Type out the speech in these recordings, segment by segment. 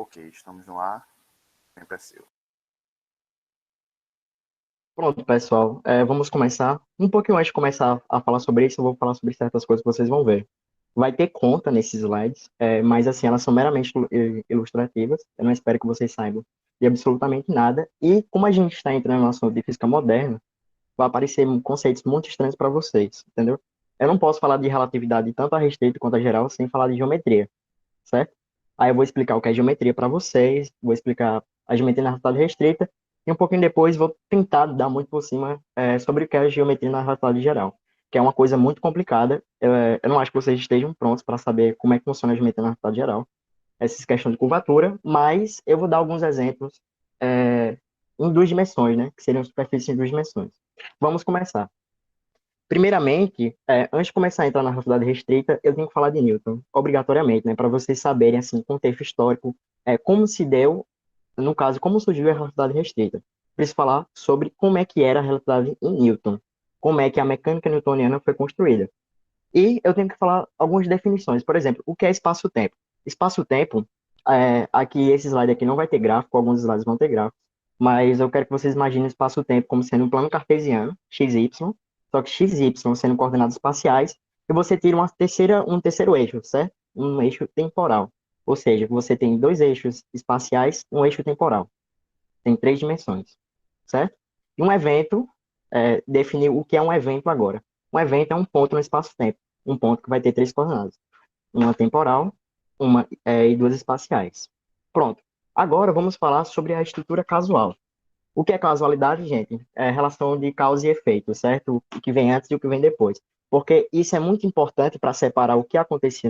Ok, estamos no ar. Tempo é seu. Pronto, pessoal. Vamos começar. Um pouquinho antes de começar a falar sobre isso, eu vou falar sobre certas coisas que vocês vão ver. Vai ter conta nesses slides, mas assim, elas são meramente ilustrativas. Eu não espero que vocês saibam de absolutamente nada. E como a gente está entrando no assunto de física moderna, vai aparecer conceitos muito estranhos para vocês, entendeu? Eu não posso falar de relatividade tanto a restrito quanto a geral sem falar de geometria, certo? Aí eu vou explicar o que é geometria para vocês, vou explicar a geometria na relatividade restrita, e um pouquinho depois vou tentar dar muito por cima sobre o que é geometria na relatividade geral, que é uma coisa muito complicada. Eu não acho que vocês estejam prontos para saber como é que funciona a geometria na relatividade geral, essas questões de curvatura, mas eu vou dar alguns exemplos é, em duas dimensões, né? Que seriam superfícies em duas dimensões. Vamos começar. Primeiramente, antes de começar a entrar na relatividade restrita, eu tenho que falar de Newton, obrigatoriamente, né, para vocês saberem, assim, contexto histórico, como se deu, no caso, como surgiu a relatividade restrita. Preciso falar sobre como é que era a relatividade em Newton, como é que a mecânica newtoniana foi construída. E eu tenho que falar algumas definições, por exemplo, o que é espaço-tempo? Espaço-tempo, aqui, esse slide aqui não vai ter gráfico, alguns slides vão ter gráfico, mas eu quero que vocês imaginem o espaço-tempo como sendo um plano cartesiano, x, y, só que x e y sendo coordenadas espaciais, e você tira um terceiro eixo, certo? Um eixo temporal. Ou seja, você tem dois eixos espaciais, um eixo temporal. Tem três dimensões, certo? E um evento, definir o que é um evento agora. Um evento é um ponto no espaço-tempo, um ponto que vai ter três coordenadas, uma temporal, uma e duas espaciais. Pronto. Agora vamos falar sobre a estrutura casual. O que é casualidade, gente? É relação de causa e efeito, certo? O que vem antes e o que vem depois. Porque isso é muito importante para separar o que acontecia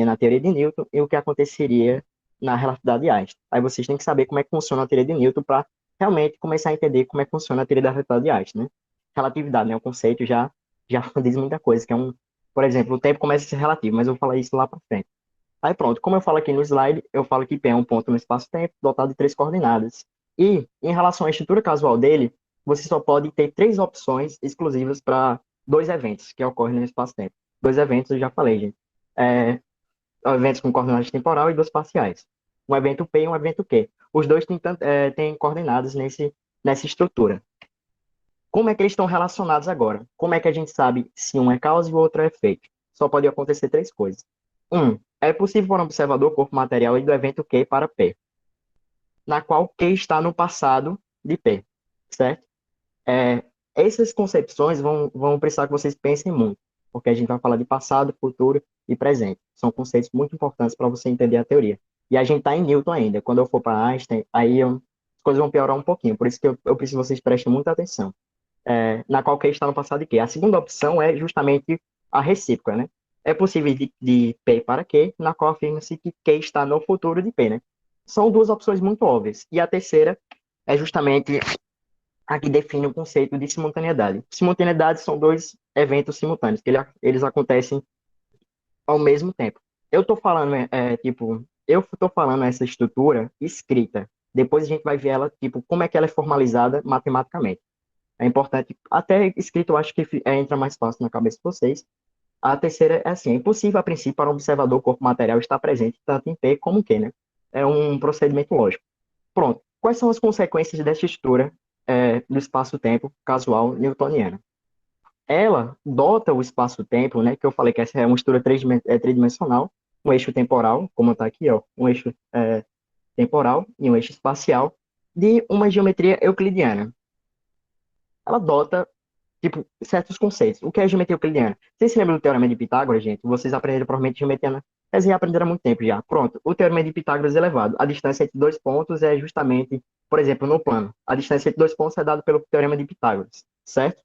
na teoria de Newton e o que aconteceria na relatividade de Einstein. Aí vocês têm que saber como é que funciona a teoria de Newton para realmente começar a entender como é que funciona a teoria da relatividade de Einstein, né? Relatividade, né? O conceito já diz muita coisa, que é por exemplo, o tempo começa a ser relativo, mas eu vou falar isso lá para frente. Aí pronto, como eu falo aqui no slide, eu falo que P é um ponto no espaço-tempo dotado de três coordenadas. E, em relação à estrutura casual dele, você só pode ter três opções exclusivas para dois eventos que ocorrem no espaço-tempo. Dois eventos, eu já falei, gente. É, eventos com coordenadas temporal e dois parciais. Um evento P e um evento Q. Os dois têm coordenadas nessa estrutura. Como é que eles estão relacionados agora? Como é que a gente sabe se um é causa e o outro é efeito? Só pode acontecer três coisas. É possível para um observador corpo material ir do evento Q para P, na qual Q está no passado de P, certo? É, essas concepções vão precisar que vocês pensem muito, porque a gente vai falar de passado, futuro e presente. São conceitos muito importantes para você entender a teoria. E a gente está em Newton ainda. Quando eu for para Einstein, as coisas vão piorar um pouquinho. Por isso que eu preciso que vocês prestem muita atenção. Na qual Q está no passado de Q. A segunda opção é justamente a recíproca, né? É possível de P para Q, na qual afirma-se que Q está no futuro de P, né? São duas opções muito óbvias. E a terceira é justamente a que define o conceito de simultaneidade. Simultaneidade são dois eventos simultâneos, que eles acontecem ao mesmo tempo. Eu estou falando, eu estou falando essa estrutura escrita. Depois a gente vai ver ela, tipo, como é que ela é formalizada matematicamente. É importante, até escrito eu acho que entra mais fácil na cabeça de vocês. A terceira é assim, é impossível a princípio para um observador o corpo material estar presente tanto em P como em Q, né? É um procedimento lógico. Pronto. Quais são as consequências dessa estrutura do espaço-tempo casual newtoniana? Ela dota o espaço-tempo, né, que eu falei que essa é uma estrutura tridimensional, um eixo temporal, como está aqui, ó, um eixo temporal e um eixo espacial, de uma geometria euclidiana. Ela dota tipo, certos conceitos. O que é geometria euclidiana? Vocês se lembram do Teorema de Pitágoras, gente? Vocês aprenderam provavelmente geometria, né? Mas já aprenderam há muito tempo já. Pronto. O Teorema de Pitágoras é elevado. A distância entre dois pontos é justamente, por exemplo, no plano. A distância entre dois pontos é dada pelo Teorema de Pitágoras, certo?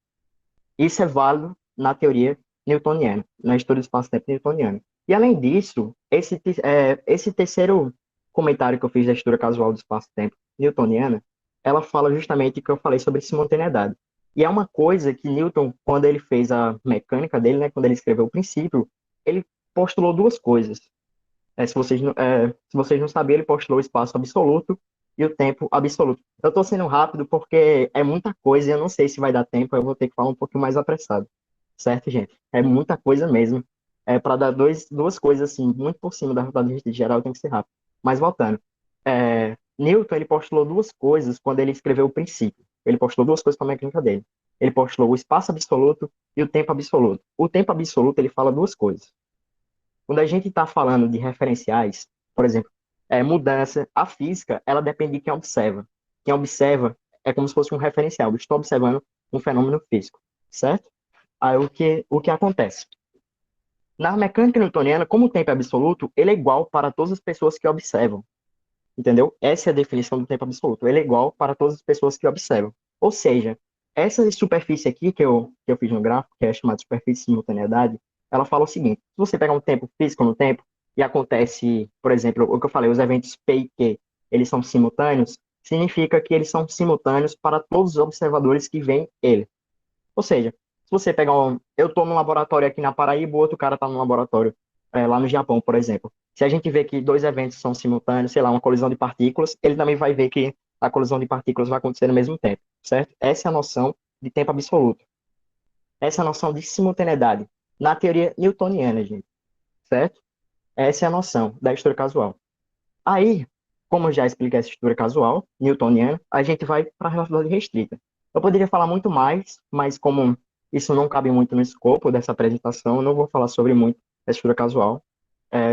Isso é válido na teoria newtoniana, na história do espaço-tempo newtoniana. E além disso, esse terceiro comentário que eu fiz da estrutura casual do espaço-tempo newtoniana, ela fala justamente o que eu falei sobre simultaneidade. E é uma coisa que Newton, quando ele fez a mecânica dele, né, quando ele escreveu o princípio, ele postulou duas coisas. Se vocês não sabiam, ele postulou o espaço absoluto e o tempo absoluto. Eu estou sendo rápido porque é muita coisa e eu não sei se vai dar tempo, eu vou ter que falar um pouquinho mais apressado. Certo, gente? É muita coisa mesmo. Para dar duas coisas assim, muito por cima da realidade geral, tem que ser rápido. Mas voltando, Newton ele postulou duas coisas quando ele escreveu o princípio. Ele postulou duas coisas para a mecânica dele. Ele postulou o espaço absoluto e o tempo absoluto. O tempo absoluto ele fala duas coisas. Quando a gente está falando de referenciais, por exemplo, mudança, a física, ela depende de quem observa. Quem observa é como se fosse um referencial. Eu estou observando um fenômeno físico, certo? Aí o que acontece? Na mecânica newtoniana, como o tempo é absoluto, ele é igual para todas as pessoas que observam, entendeu? Essa é a definição do tempo absoluto. Ele é igual para todas as pessoas que observam. Ou seja, essa superfície aqui que eu fiz no gráfico, que é chamada superfície de simultaneidade, ela fala o seguinte: se você pegar um tempo físico no tempo e acontece, por exemplo, o que eu falei, os eventos P e Q, eles são simultâneos, significa que eles são simultâneos para todos os observadores que veem ele. Ou seja, se você pegar um. Eu estou num laboratório aqui na Paraíba, o outro cara está num laboratório lá no Japão, por exemplo. Se a gente vê que dois eventos são simultâneos, sei lá, uma colisão de partículas, ele também vai ver que a colisão de partículas vai acontecer no mesmo tempo, certo? Essa é a noção de tempo absoluto. Essa é a noção de simultaneidade na teoria newtoniana, gente, certo? Essa é a noção da estrutura casual. Aí, como eu já expliquei essa estrutura casual newtoniana, a gente vai para a relatividade restrita. Eu poderia falar muito mais, mas como isso não cabe muito no escopo dessa apresentação, eu não vou falar sobre muito a estrutura casual.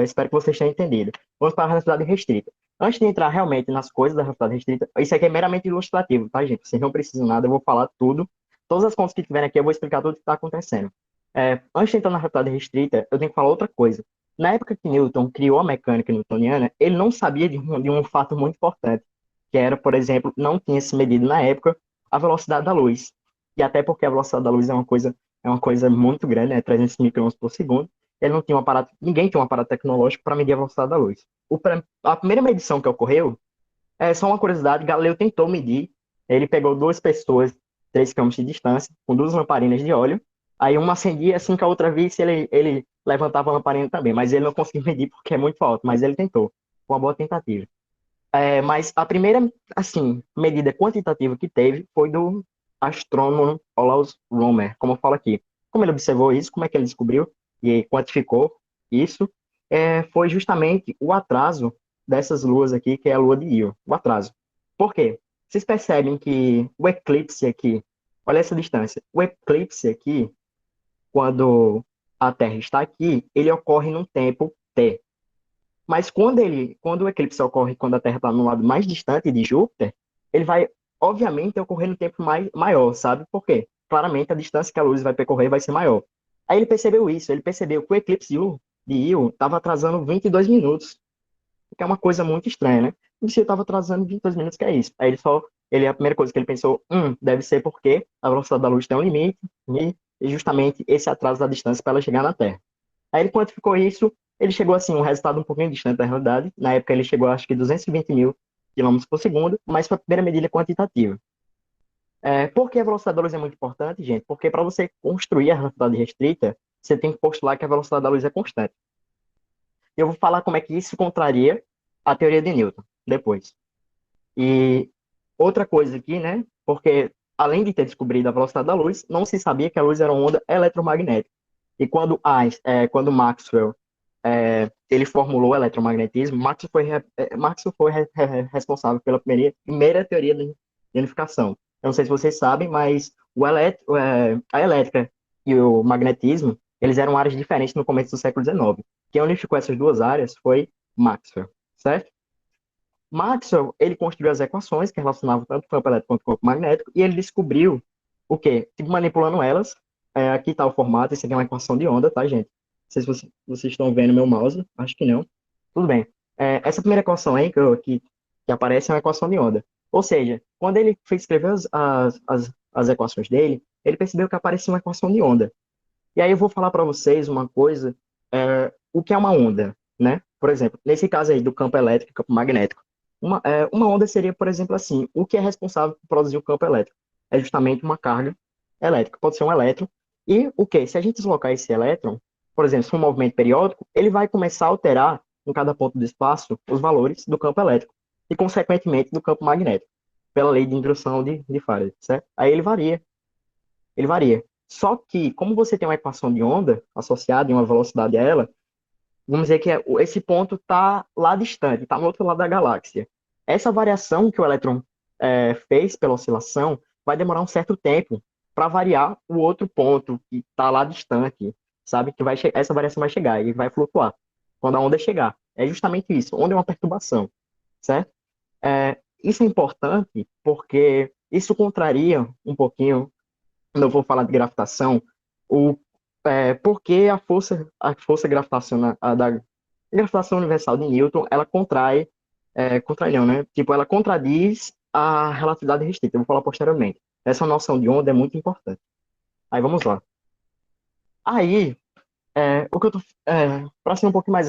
Espero que vocês tenham entendido. Vamos para a relatividade restrita. Antes de entrar realmente nas coisas da relatividade restrita, isso aqui é meramente ilustrativo, tá, gente? Vocês não precisam nada, eu vou falar tudo. Todas as contas que tiverem aqui, eu vou explicar tudo o que está acontecendo. Antes de entrar na relatividade restrita, eu tenho que falar outra coisa. Na época que Newton criou a mecânica newtoniana, ele não sabia de um fato muito importante, que era, por exemplo, não tinha se medido na época a velocidade da luz. E até porque a velocidade da luz é uma coisa muito grande, né? 300 micrômetros por segundo. Ele não tinha um aparato, ninguém tinha um aparato tecnológico para medir a velocidade da luz. A primeira medição que ocorreu, só uma curiosidade, Galileu tentou medir, ele pegou duas pessoas, 3 quilômetros de distância, com duas lamparinas de óleo, aí uma acendia, assim que a outra visse, ele levantava a lamparina também, mas ele não conseguiu medir porque é muito alto, mas ele tentou, foi uma boa tentativa. Mas a primeira, assim, medida quantitativa que teve foi do astrônomo Olaus Romer, como eu falo aqui. Como ele observou isso, como é que ele descobriu e quantificou isso, foi justamente o atraso dessas luas aqui, que é a lua de Io, o atraso. Por quê? Vocês percebem que o eclipse aqui, olha essa distância, o eclipse aqui, quando a Terra está aqui, ele ocorre num tempo T. Mas quando o eclipse ocorre quando a Terra está no lado mais distante de Júpiter, ele vai, obviamente, ocorrer no tempo maior, sabe? Por quê? Claramente, a distância que a luz vai percorrer vai ser maior. Aí ele percebeu isso, ele percebeu que o eclipse de Io estava atrasando 22 minutos, que é uma coisa muito estranha, né? E se eu estava atrasando 22 minutos, que é isso? Aí a primeira coisa que ele pensou, deve ser porque a velocidade da luz tem um limite, e justamente esse atraso da distância para ela chegar na Terra. Aí ele quantificou isso, ele chegou assim, um resultado um pouquinho distante da realidade. Na época ele chegou, acho que 220 mil quilômetros por segundo, mas foi a primeira medida quantitativa. Por que a velocidade da luz é muito importante, gente? Porque para você construir a relatividade restrita, você tem que postular que a velocidade da luz é constante. Eu vou falar como é que isso contraria a teoria de Newton depois. E outra coisa aqui, né? Porque além de ter descobrido a velocidade da luz, não se sabia que a luz era uma onda eletromagnética. E quando Maxwell ele formulou o eletromagnetismo, Maxwell foi responsável pela primeira teoria de unificação. Eu não sei se vocês sabem, mas a elétrica e o magnetismo, eles eram áreas diferentes no começo do século XIX. Quem unificou essas duas áreas foi Maxwell, certo? Maxwell, ele construiu as equações que relacionavam tanto o campo elétrico quanto o campo magnético, e ele descobriu o quê? Tipo, manipulando elas. Aqui está o formato, isso aqui é uma equação de onda, tá, gente? Não sei se vocês estão vendo meu mouse, acho que não. Tudo bem. Essa primeira equação aí que aparece é uma equação de onda. Ou seja, quando ele fez escrever as equações dele, ele percebeu que aparecia uma equação de onda. E aí eu vou falar para vocês uma coisa, o que é uma onda, né? Por exemplo, nesse caso aí do campo elétrico e campo magnético. Uma onda seria, por exemplo, assim, o que é responsável por produzir o campo elétrico? É justamente uma carga elétrica, pode ser um elétron. E o que? Se a gente deslocar esse elétron, por exemplo, se for um movimento periódico, ele vai começar a alterar em cada ponto do espaço os valores do campo elétrico e, consequentemente, do campo magnético, pela lei de indução de Faraday, certo? Aí ele varia. Ele varia. Só que, como você tem uma equação de onda associada e uma velocidade a ela, Vamos dizer que esse ponto está lá distante, está no outro lado da galáxia. Essa variação que o elétron fez pela oscilação vai demorar um certo tempo para variar o outro ponto que está lá distante, sabe? Que essa variação vai chegar e vai flutuar quando a onda chegar. É justamente isso. Onda é uma perturbação, certo? Isso é importante porque isso contraria um pouquinho, quando eu vou falar de gravitação, o porque a força gravitacional da gravitação universal de Newton, ela contrai não, né? Tipo, ela contradiz a relatividade restrita. Eu vou falar posteriormente. Essa noção de onda é muito importante. Aí vamos lá. Aí, o que eu tô, para ser um pouquinho mais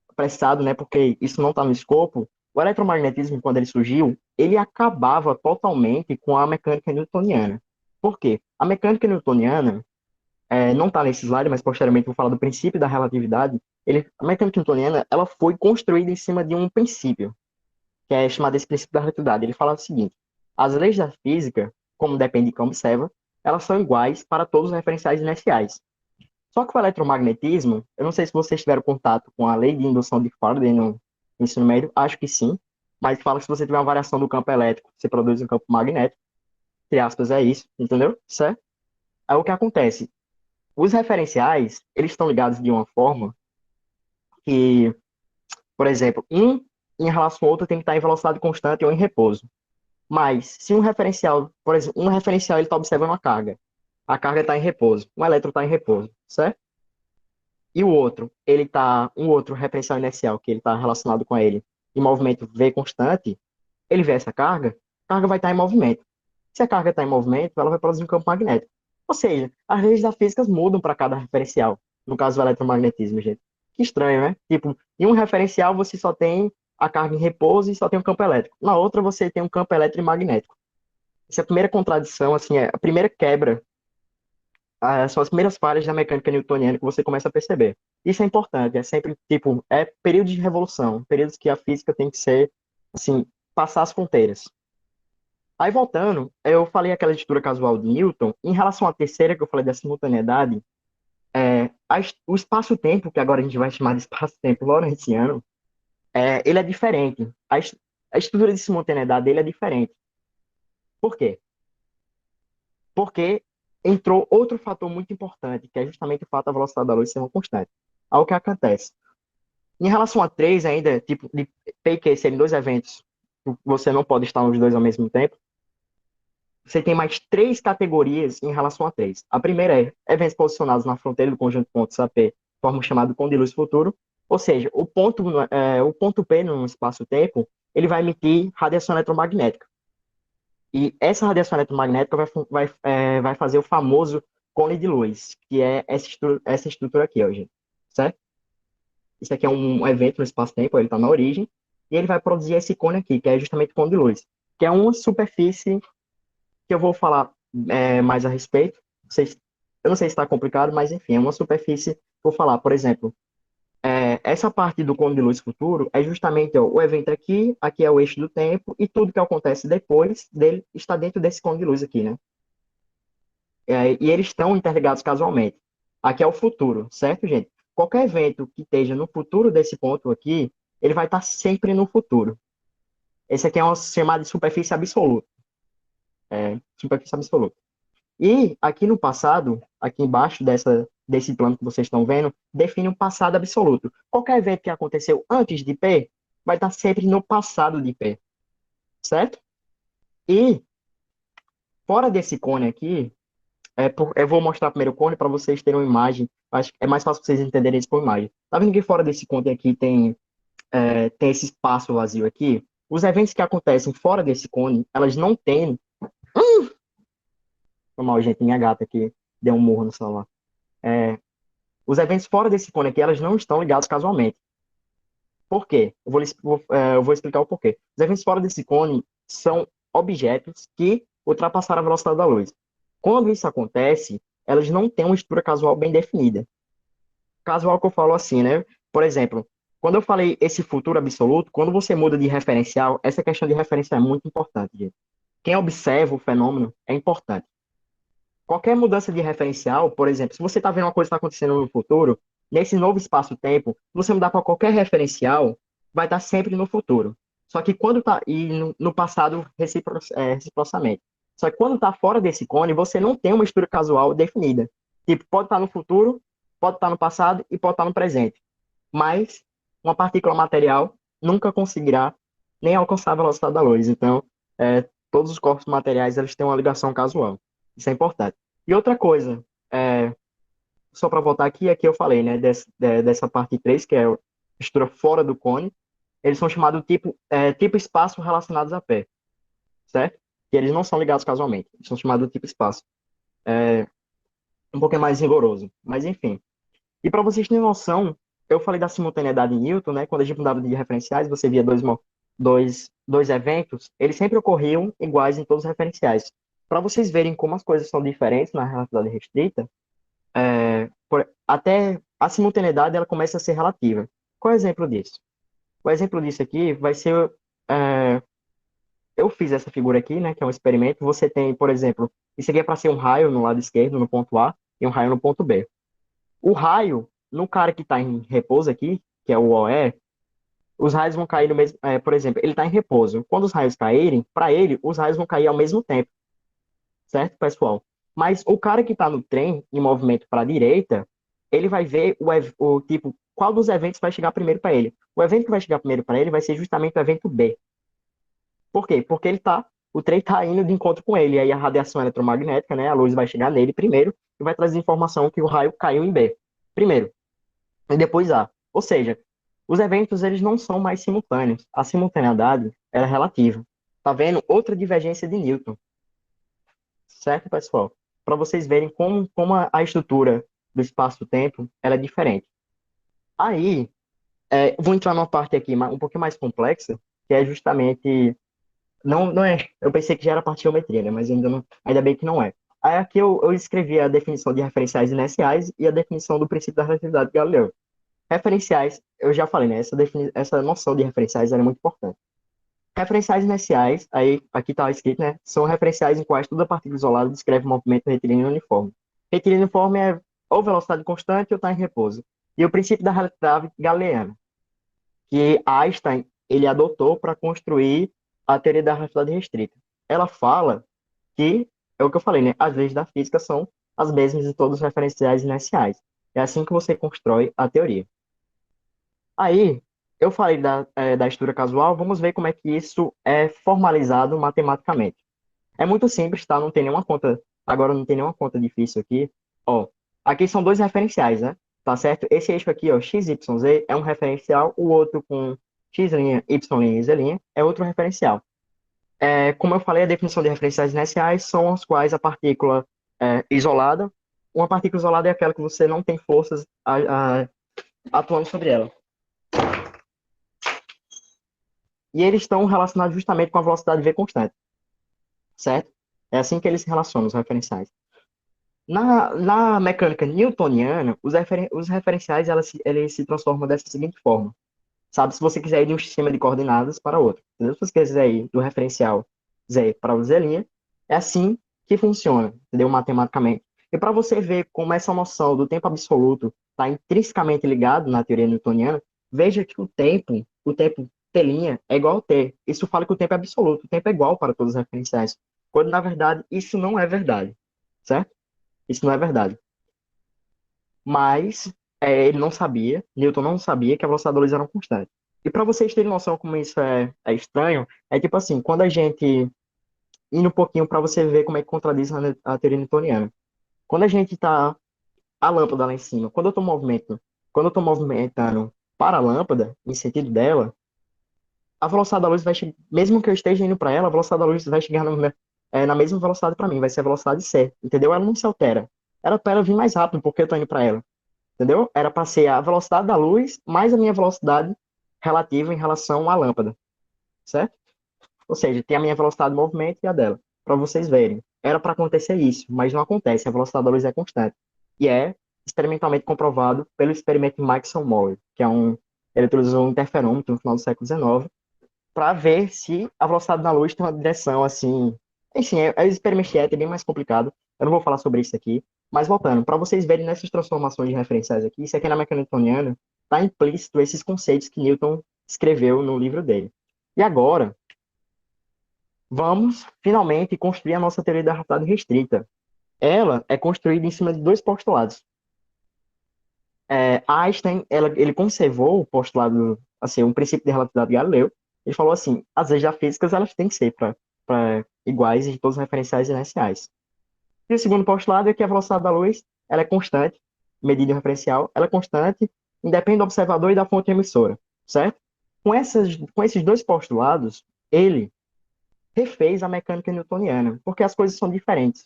apressado, né? Porque isso não está no escopo. O eletromagnetismo, quando ele surgiu, ele acabava totalmente com a mecânica newtoniana. Por quê? A mecânica newtoniana não está nesse slide, mas posteriormente vou falar do princípio da relatividade. A mecânica newtoniana, ela foi construída em cima de um princípio, que é chamado esse princípio da relatividade. Ele fala o seguinte: as leis da física, como depende de quem observa, elas são iguais para todos os referenciais inerciais. Só que o eletromagnetismo, eu não sei se vocês tiveram contato com a lei de indução de Faraday no ensino médio, acho que sim, mas fala que se você tiver uma variação do campo elétrico, você produz um campo magnético, entre aspas, é isso, entendeu? Certo? Aí o que acontece? Os referenciais, eles estão ligados de uma forma que, por exemplo, um em relação ao outro tem que estar em velocidade constante ou em repouso. Mas se um referencial, por exemplo, um referencial ele está observando uma carga, a carga está em repouso, um elétron está em repouso, certo? E o outro, um outro referencial inercial que ele está relacionado com ele, em movimento v constante, ele vê essa carga, a carga vai estar em movimento. Se a carga está em movimento, ela vai produzir um campo magnético. Ou seja, as leis da física mudam para cada referencial. No caso do eletromagnetismo, gente. Que estranho, né? Tipo, em um referencial você só tem a carga em repouso e só tem um campo elétrico. Na outra você tem um campo elétrico e magnético. Essa é a primeira contradição, assim, é a primeira quebra, são as primeiras falhas da mecânica newtoniana que você começa a perceber. Isso é importante, é sempre, tipo, é período de revolução, períodos que a física tem que ser, assim, passar as fronteiras. Aí, voltando, eu falei aquela estrutura casual de Newton, em relação à terceira, que eu falei da simultaneidade, o espaço-tempo, que agora a gente vai chamar de espaço-tempo lorentziano, ele é diferente. A estrutura de simultaneidade dele é diferente. Por quê? Porque entrou outro fator muito importante, que é justamente o fato da velocidade da luz ser uma constante. Aí o que acontece? Em relação a três, ainda, tipo, de P e Q serem dois eventos, você não pode estar nos dois ao mesmo tempo, você tem mais três categorias em relação a três. A primeira é eventos posicionados na fronteira do conjunto de pontos AP, forma chamado cone de luz futuro, ou seja, o ponto P no espaço-tempo, ele vai emitir radiação eletromagnética. E essa radiação eletromagnética vai fazer o famoso cone de luz, que é essa estrutura aqui, ó, gente. Certo? Isso aqui é um evento no espaço-tempo, ele está na origem, e ele vai produzir esse cone aqui, que é justamente o cone de luz, que é uma superfície que eu vou falar mais a respeito. Eu não sei se está complicado, mas enfim, é uma superfície, vou falar, por exemplo, essa parte do cone de luz futuro é justamente ó, o evento aqui, aqui é o eixo do tempo, e tudo que acontece depois dele está dentro desse cone de luz aqui, né? E eles estão interligados casualmente. Aqui é o futuro, certo, gente? Qualquer evento que esteja no futuro desse ponto aqui, ele vai estar sempre no futuro. Esse aqui é uma chamada de superfície absoluta. Superfície absoluta. E aqui no passado, aqui embaixo desse plano que vocês estão vendo, define um passado absoluto. Qualquer evento que aconteceu antes de P vai estar sempre no passado de P, certo? E fora desse cone aqui, eu vou mostrar primeiro o cone para vocês terem uma imagem. Acho que é mais fácil vocês entenderem isso por imagem. Tá vendo que fora desse cone aqui tem esse espaço vazio aqui? Os eventos que acontecem fora desse cone, elas não têm. Foi mal, gente, minha gata aqui deu um murro no celular. Os eventos fora desse cone aqui, elas não estão ligados casualmente. Por quê? Eu vou explicar o porquê. Os eventos fora desse cone são objetos que ultrapassaram a velocidade da luz. Quando isso acontece, elas não têm uma estrutura casual bem definida. Casual que eu falo assim, né? Por exemplo, quando eu falei esse futuro absoluto, quando você muda de referencial, essa questão de referencial é muito importante, gente. Quem observa o fenômeno é importante. Qualquer mudança de referencial, por exemplo, se você está vendo uma coisa que está acontecendo no futuro, nesse novo espaço-tempo, você mudar para qualquer referencial, vai estar sempre no futuro. Só que quando está e no passado reciprocamente. Só que quando está fora desse cone, você não tem uma estrutura casual definida. Tipo, pode estar no futuro, pode estar no passado e pode estar no presente. Mas uma partícula material nunca conseguirá nem alcançar a velocidade da luz. Então, todos os corpos materiais eles têm uma ligação casual. Isso é importante. E outra coisa, só para voltar aqui eu falei, né, dessa parte 3 que é a estrutura fora do cone, eles são chamados tipo espaço relacionados a pé, certo? Que eles não são ligados casualmente, eles são chamados tipo espaço. Um pouquinho mais rigoroso, mas enfim. E para vocês terem noção, eu falei da simultaneidade em Newton, né? Quando a gente mudava de referenciais, você via dois eventos, eles sempre ocorriam iguais em todos os referenciais. Para vocês verem como as coisas são diferentes na relatividade restrita, até a simultaneidade ela começa a ser relativa. Qual é o exemplo disso? O exemplo disso aqui vai ser. é, eu fiz essa figura aqui, né? Que é um experimento. Você tem, por exemplo, isso aqui é para ser um raio no lado esquerdo, no ponto A, e um raio no ponto B. O raio, no cara que está em repouso aqui, que é o OE, os raios vão cair no mesmo. Por exemplo, ele está em repouso. Quando os raios caírem, para ele, os raios vão cair ao mesmo tempo, certo, pessoal? Mas o cara que está no trem, em movimento para a direita, ele vai ver o tipo, qual dos eventos vai chegar primeiro para ele. O evento que vai chegar primeiro para ele vai ser justamente o evento B. Por quê? Porque o trem está indo de encontro com ele. E aí a radiação eletromagnética, né, a luz vai chegar nele primeiro e vai trazer informação que o raio caiu em B. Primeiro. E depois A. Ou seja, os eventos eles não são mais simultâneos. A simultaneidade era relativa. Tá vendo? Outra divergência de Newton. Certo, pessoal? Para vocês verem como a estrutura do espaço-tempo ela é diferente. Aí, vou entrar numa parte aqui um pouquinho mais complexa, que é justamente. Não é. Eu pensei que já era parte de geometria, né? Mas ainda bem que não é. Aí aqui eu escrevi a definição de referenciais inerciais e a definição do princípio da relatividade de Galileu. Referenciais, eu já falei, né? Essa noção de referenciais é muito importante. Referenciais inerciais, aí aqui está escrito, né? São referenciais em quais toda partícula isolada descreve o movimento retilíneo uniforme. Retilíneo uniforme é ou velocidade constante ou está em repouso. E o princípio da relatividade galileana, que Einstein ele adotou para construir a teoria da relatividade restrita. Ela fala que, é o que eu falei, né? As leis da física são as mesmas de todos os referenciais inerciais. É assim que você constrói a teoria. Aí, eu falei da estrutura casual, vamos ver como é que isso é formalizado matematicamente. É muito simples, tá? Não tem nenhuma conta, agora não tem nenhuma conta difícil aqui. Ó, aqui são dois referenciais, né? Tá certo? Esse eixo aqui, ó, x, y, z, é um referencial, o outro com x', y' e z' é outro referencial. Como eu falei, a definição de referenciais inerciais são as quais a partícula isolada, uma partícula isolada é aquela que você não tem forças atuando sobre ela. E eles estão relacionados justamente com a velocidade v constante, certo? É assim que eles se relacionam, os referenciais. Na mecânica newtoniana, os referenciais eles se transformam dessa seguinte forma. Sabe, se você quiser ir de um sistema de coordenadas para outro, entendeu? Se você quiser ir do referencial z para o z', é assim que funciona, entendeu? Matematicamente. E para você ver como essa noção do tempo absoluto está intrinsecamente ligado na teoria newtoniana, veja que o tempo T' é igual a T. Isso fala que o tempo é absoluto, o tempo é igual para todos os referenciais. Quando, na verdade, isso não é verdade, certo? Isso não é verdade. Mas ele não sabia, Newton não sabia que a velocidade da luz era uma constante. E para vocês terem noção como isso é estranho, é tipo assim, quando a gente, indo um pouquinho para você ver como é que contradiz a teoria newtoniana. Quando a gente está, a lâmpada lá em cima, quando eu tô movimentando para a lâmpada, em sentido dela, a velocidade da luz vai chegar, mesmo que eu esteja indo para ela, a velocidade da luz vai chegar na mesma velocidade para mim, vai ser a velocidade c, entendeu? Ela não se altera. Era para ela vir mais rápido, porque eu tô indo para ela. Entendeu? Era para ser a velocidade da luz mais a minha velocidade relativa em relação à lâmpada, certo? Ou seja, tem a minha velocidade de movimento e a dela, para vocês verem. Era para acontecer isso, mas não acontece, a velocidade da luz é constante. E é experimentalmente comprovado pelo experimento de Michelson-Morley, que ele utilizou um interferômetro no final do século XIX para ver se a velocidade da luz tem uma direção assim. Enfim, o experimento é bem mais complicado, eu não vou falar sobre isso aqui, Mas voltando, para vocês verem nessas transformações de referenciais aqui, isso aqui na mecânica newtoniana está implícito esses conceitos que Newton escreveu no livro dele. E agora, vamos finalmente construir a nossa teoria da relatividade restrita. Ela é construída em cima de dois postulados. Einstein, ele conservou o postulado, assim, um princípio de relatividade de Galileu. Ele falou assim, as leis da física elas têm que ser para iguais em todos os referenciais inerciais. E o segundo postulado é que a velocidade da luz ela é constante, medida em referencial, ela é constante, independe do observador e da fonte emissora, certo? Com esses dois postulados, ele refez a mecânica newtoniana, porque as coisas são diferentes.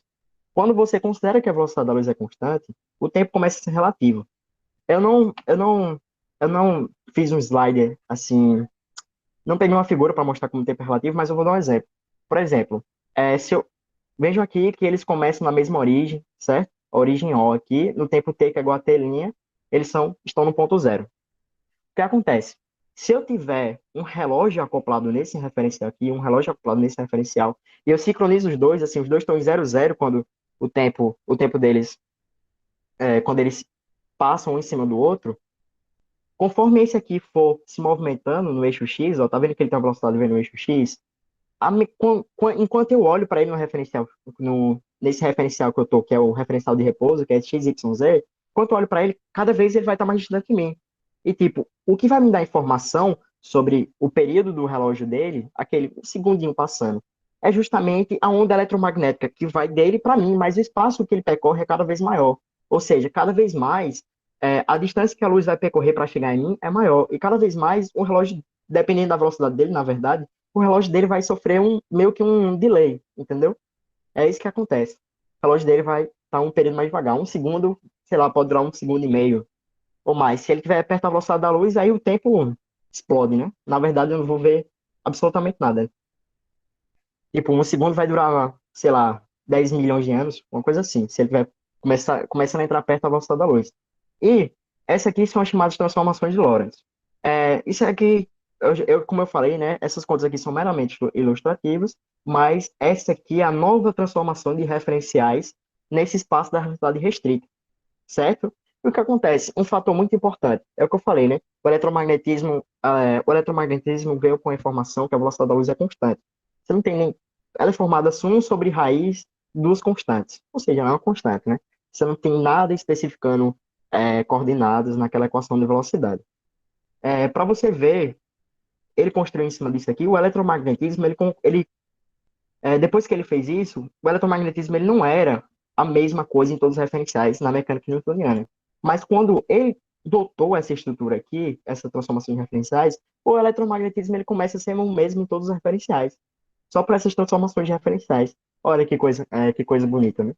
Quando você considera que a velocidade da luz é constante, o tempo começa a ser relativo. Eu não, eu não, eu não fiz um slider assim, não peguei uma figura para mostrar como o tempo é relativo, mas eu vou dar um exemplo. Por exemplo, se eu vejo aqui que eles começam na mesma origem, certo? A origem O aqui, no tempo t que é igual a t', estão no ponto zero. O que acontece? Se eu tiver um relógio acoplado nesse referencial aqui, um relógio acoplado nesse referencial, e eu sincronizo os dois, assim, os dois estão em zero zero quando o tempo deles, quando eles passam um em cima do outro, conforme esse aqui for se movimentando no eixo X, ó, tá vendo que ele tem uma velocidade V no eixo X? Enquanto eu olho para ele no referencial, nesse referencial que eu tô, que é o referencial de repouso, que é XYZ, enquanto eu olho para ele, cada vez ele vai estar mais distante de mim. E, tipo, o que vai me dar informação sobre o período do relógio dele, aquele segundinho passando, é justamente a onda eletromagnética que vai dele para mim, mas o espaço que ele percorre é cada vez maior. Ou seja, cada vez mais a distância que a luz vai percorrer para chegar em mim é maior. E cada vez mais o relógio, dependendo da velocidade dele, na verdade, o relógio dele vai sofrer meio que um delay, entendeu? É isso que acontece. O relógio dele vai estar um período mais devagar. Um segundo, sei lá, pode durar um segundo e meio ou mais. Se ele estiver perto da velocidade da luz, aí o tempo explode, né? Na verdade, eu não vou ver absolutamente nada. Tipo, um segundo vai durar, sei lá, 10 milhões de anos, uma coisa assim, se ele tiver começando a entrar perto da velocidade da luz. E essa aqui são as chamadas transformações de Lorentz. Isso aqui, como eu falei, né? Essas contas aqui são meramente ilustrativas, mas essa aqui é a nova transformação de referenciais nesse espaço da realidade restrita, certo? E o que acontece? Um fator muito importante, é o que eu falei, né? O eletromagnetismo veio com a informação que a velocidade da luz é constante. Você não tem nem. Ela é formada sum sobre raiz duas constantes, ou seja, não é uma constante, né? Você não tem nada especificando coordenadas naquela equação de velocidade. Para você ver, ele construiu em cima disso aqui, o eletromagnetismo, depois que ele fez isso, o eletromagnetismo ele não era a mesma coisa em todos os referenciais na mecânica newtoniana. Mas quando ele dotou essa estrutura aqui, essa transformação de referenciais, o eletromagnetismo ele começa a ser o mesmo em todos os referenciais. Só por essas transformações de referenciais. Olha que coisa bonita, né?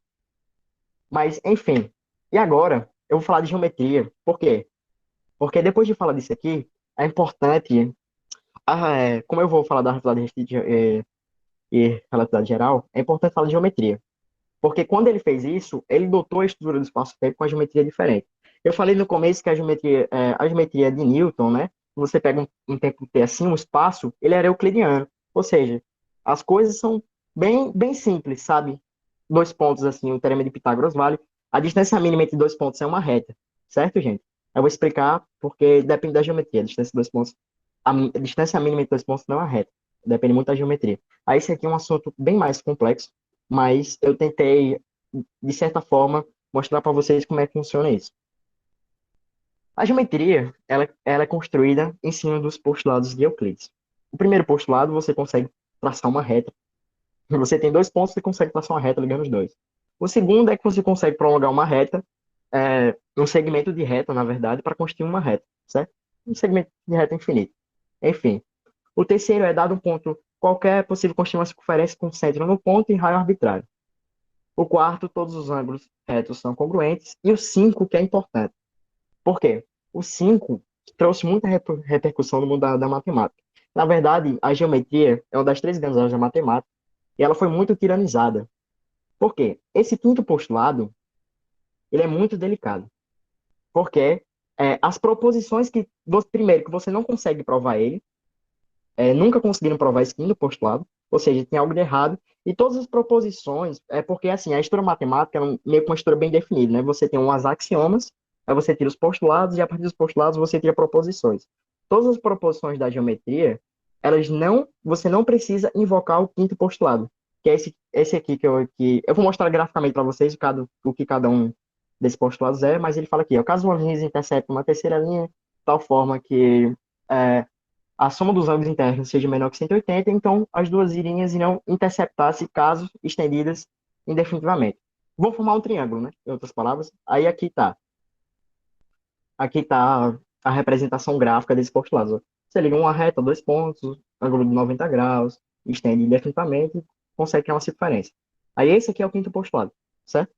Mas, enfim. E agora, eu vou falar de geometria. Por quê? Porque depois de falar disso aqui, é importante. Como eu vou falar da relatividade restrita e relatividade geral, é importante falar de geometria. Porque quando ele fez isso, ele dotou a estrutura do espaço-tempo com a geometria diferente. Eu falei no começo que a geometria de Newton, né? Você pega um tempo t assim, um espaço, ele era euclidiano. Ou seja, as coisas são bem, bem simples, sabe? Dois pontos assim, o teorema de Pitágoras vale. A distância mínima entre dois pontos é uma reta, certo, gente? Eu vou explicar porque depende da geometria. A distância de dois pontos, a distância mínima entre dois pontos não é uma reta. Depende muito da geometria. Aí esse aqui é um assunto bem mais complexo, mas eu tentei, de certa forma, mostrar para vocês como é que funciona isso. A geometria, ela é construída em cima dos postulados de Euclides. O primeiro postulado, você consegue traçar uma reta. Você tem dois pontos, você consegue traçar uma reta ligando os dois. O segundo é que você consegue prolongar uma reta, um segmento de reta, na verdade, para construir uma reta, certo? Um segmento de reta infinito. Enfim. O terceiro é dado um ponto qualquer, é possível construir uma circunferência com centro no ponto e raio arbitrário. O quarto, todos os ângulos retos são congruentes. E o cinco, que é importante. Por quê? O cinco trouxe muita repercussão no mundo da matemática. Na verdade, a geometria é uma das três grandes áreas da matemática e ela foi muito tiranizada. Por quê? Esse quinto postulado, ele é muito delicado. Porque as proposições primeiro, que você não consegue provar ele, nunca conseguiram provar esse quinto postulado, ou seja, tem algo de errado. E todas as proposições, é porque assim, a estrutura matemática é meio que uma estrutura bem definida, né? Você tem umas axiomas, aí você tira os postulados, e a partir dos postulados você tira proposições. Todas as proposições da geometria, você não precisa invocar o quinto postulado, que é esse aqui que eu vou mostrar graficamente para vocês o que cada um desses postulados é, mas ele fala aqui, ó, caso uma linha intercepte uma terceira linha, tal forma que é, a soma dos ângulos internos seja menor que 180, então as duas linhas irão interceptar-se caso estendidas indefinitivamente. Vou formar um triângulo, né? Em outras palavras. Aí aqui tá a representação gráfica desse postulado. Ó. Você liga uma reta, dois pontos, ângulo de 90 graus, estende indefinidamente, consegue criar uma circunferência. Aí esse aqui é o quinto postulado, certo?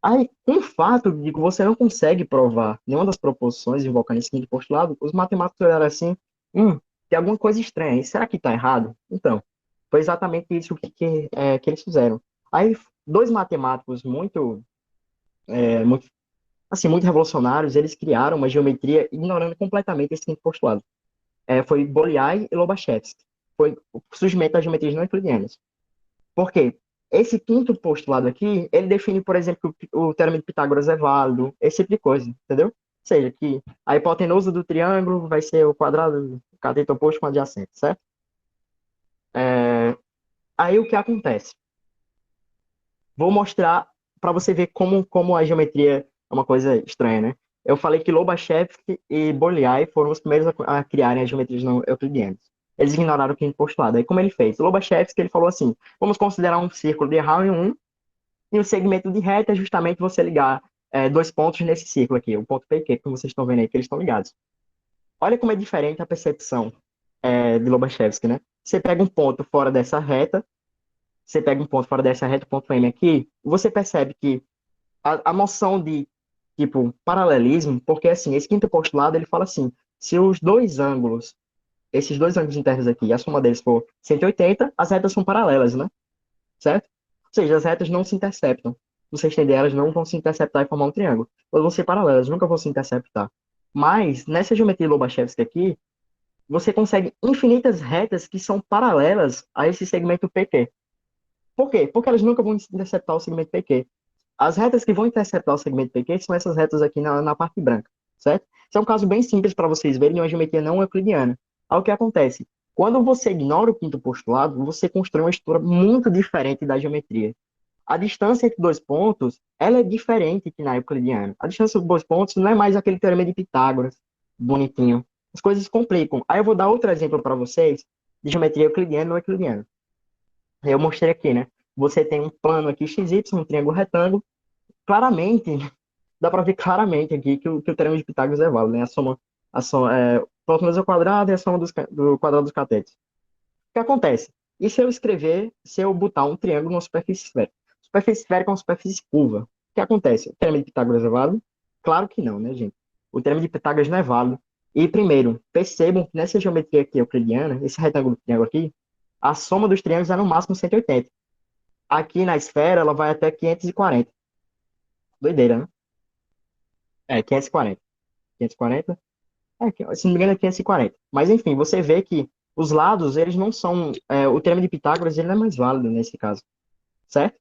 Aí, com o fato de que você não consegue provar nenhuma das proposições invocando esse quinto postulado, os matemáticos olharam assim, tem alguma coisa estranha aí, será que está errado? Então, foi exatamente isso que eles fizeram. Aí, dois matemáticos muito revolucionários, eles criaram uma geometria ignorando completamente esse quinto postulado. Foi Bolyai e Lobachevsky. Foi o surgimento das geometrias não euclidianas. Por quê? Esse quinto postulado aqui, ele define, por exemplo, que o teorema de Pitágoras é válido, esse tipo de coisa, entendeu? Ou seja, que a hipotenusa do triângulo vai ser o quadrado do cateto oposto com adjacente, certo? Aí o que acontece? Vou mostrar para você ver como a geometria é uma coisa estranha, né? Eu falei que Lobachevsky e Bolyai foram os primeiros a criarem as geometrias não euclidianas. Eles ignoraram o quinto postulado. Aí como ele fez? Lobachevsky ele falou assim: vamos considerar um círculo de Raman 1 e o segmento de reta é justamente você ligar dois pontos nesse círculo aqui, o ponto PQ, como vocês estão vendo aí, que eles estão ligados. Olha como é diferente a percepção de Lobachevsky, né? Você pega um ponto fora dessa reta, você pega um ponto fora dessa reta, ponto M aqui, você percebe que a noção de, tipo, paralelismo, porque assim, esse quinto postulado, ele fala assim, se esses dois ângulos internos aqui, a soma deles for 180, as retas são paralelas, né? Certo? Ou seja, as retas não se interceptam. Se você estender, elas não vão se interceptar e formar um triângulo. Elas vão ser paralelas, nunca vão se interceptar. Mas, nessa geometria Lobachevsky aqui, você consegue infinitas retas que são paralelas a esse segmento PQ. Por quê? Porque elas nunca vão interceptar o segmento PQ. As retas que vão interceptar o segmento PQ são essas retas aqui na parte branca, certo? Isso é um caso bem simples para vocês verem de uma geometria não euclidiana. Aí o que acontece? Quando você ignora o quinto postulado, você constrói uma estrutura muito diferente da geometria. A distância entre dois pontos, ela é diferente que na euclidiana. A distância entre dois pontos não é mais aquele teorema de Pitágoras, bonitinho. As coisas complicam. Aí eu vou dar outro exemplo para vocês de geometria euclidiana e não euclidiana. Eu mostrei aqui, né? Você tem um plano aqui XY, um triângulo retângulo. Claramente, dá para ver claramente aqui que o teorema de Pitágoras é válido, né? A hipotenusa ao quadrado e a soma do quadrado dos catetos. O que acontece? E se eu escrever, se eu botar um triângulo numa superfície esférica? Superfície esférica é uma superfície curva. O que acontece? O teorema de Pitágoras é válido? Claro que não, né, gente? O teorema de Pitágoras não é válido. E, primeiro, percebam que nessa geometria aqui euclidiana, esse retângulo triângulo aqui, a soma dos triângulos é no máximo 180. Aqui na esfera, ela vai até 540. Doideira, né? 540. 540? Se não me engano, é 540. Mas, enfim, você vê que os lados, eles não são... o teorema de Pitágoras, ele não é mais válido nesse caso. Certo?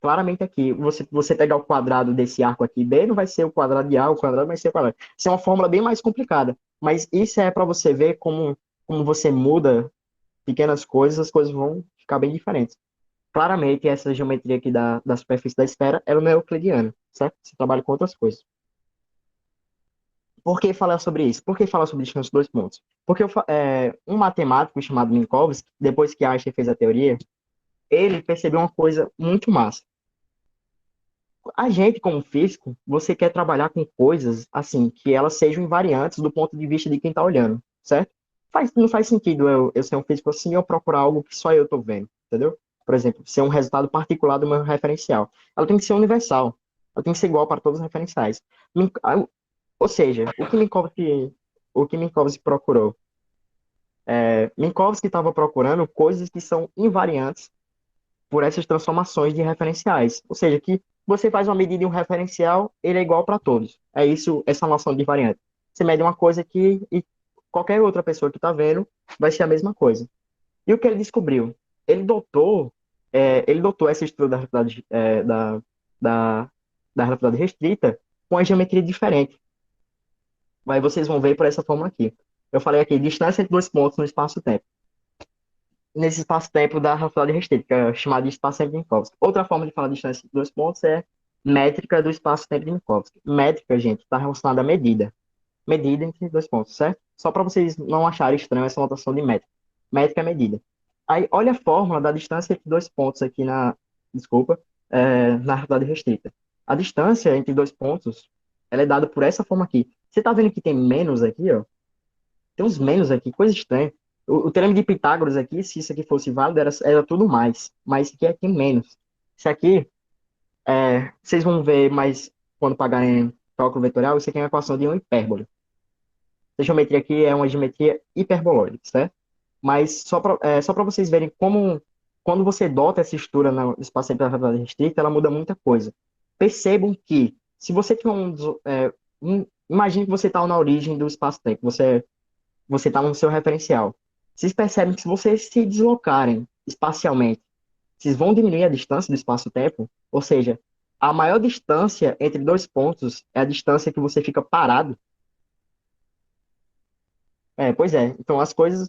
Claramente aqui, você pegar o quadrado desse arco aqui, B não vai ser o quadrado de A, o quadrado vai ser o quadrado. Isso é uma fórmula bem mais complicada. Mas isso é para você ver como você muda pequenas coisas, as coisas vão ficar bem diferentes. Claramente, essa geometria aqui da superfície da esfera, ela não é euclidiana, certo? Você trabalha com outras coisas. Por que falar sobre isso? Por que falar sobre distância de dois pontos? Porque um matemático chamado Minkowski, depois que Einstein fez a teoria, ele percebeu uma coisa muito massa. A gente, como físico, você quer trabalhar com coisas assim, que elas sejam invariantes do ponto de vista de quem está olhando, certo? Não faz sentido eu ser um físico assim e eu procurar algo que só eu estou vendo, entendeu? Por exemplo, ser um resultado particular do meu referencial. Ela tem que ser universal. Ela tem que ser igual para todos os referenciais. Ou seja, o que Minkowski procurou? Minkowski estava procurando coisas que são invariantes por essas transformações de referenciais. Ou seja, que você faz uma medida em um referencial, ele é igual para todos. É isso, essa noção de variante. Você mede uma coisa aqui e qualquer outra pessoa que está vendo vai ser a mesma coisa. E o que ele descobriu? ele dotou essa estrutura da, da relatividade restrita com a geometria diferente. Aí vocês vão ver por essa forma aqui. Eu falei aqui, distância entre dois pontos no espaço-tempo. Nesse espaço-tempo da relatividade restrita, que é chamado de espaço-tempo de Minkowski. Outra forma de falar distância entre dois pontos é métrica do espaço-tempo de Minkowski. Métrica, gente, está relacionada à medida. Medida entre dois pontos, certo? Só para vocês não acharem estranho essa notação de métrica. Métrica é medida. Aí, olha a fórmula da distância entre dois pontos aqui desculpa, na relatividade restrita. A distância entre dois pontos, ela é dada por essa forma aqui. Você está vendo que tem menos aqui, ó? Tem uns menos aqui, coisa estranha. O teorema de Pitágoras aqui, se isso aqui fosse válido, era tudo mais. Mas isso aqui é aqui menos. Isso aqui, vocês vão ver mais quando pagarem cálculo vetorial, isso aqui é uma equação de uma hipérbole. Essa geometria aqui é uma geometria hiperbolóide, certo? Mas só para vocês verem como, quando você dota essa estrutura no espaço da relatividade restrita, ela muda muita coisa. Percebam que, se você tiver imagine que você está na origem do espaço-tempo, você está no seu referencial. Vocês percebem que se vocês se deslocarem espacialmente, vocês vão diminuir a distância do espaço-tempo, ou seja, a maior distância entre dois pontos é a distância que você fica parado. Pois é. Então as coisas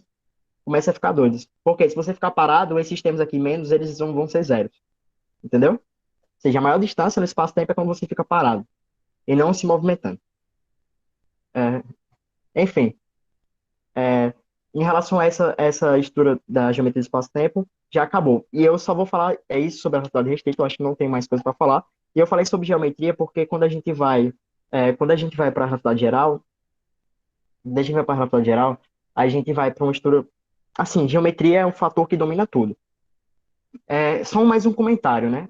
começam a ficar doidas. Porque se você ficar parado, esses termos aqui menos, eles vão ser zeros. Entendeu? Ou seja, a maior distância no espaço-tempo é quando você fica parado e não se movimentando. É, enfim, em relação a essa estrutura da geometria do espaço-tempo, já acabou. E eu só vou falar isso sobre a relatividade restrita, eu acho que não tem mais coisa para falar. E eu falei sobre geometria porque quando a gente vai para a relatividade geral, a gente vai para uma estrutura. Assim, geometria é um fator que domina tudo. Só mais um comentário, né?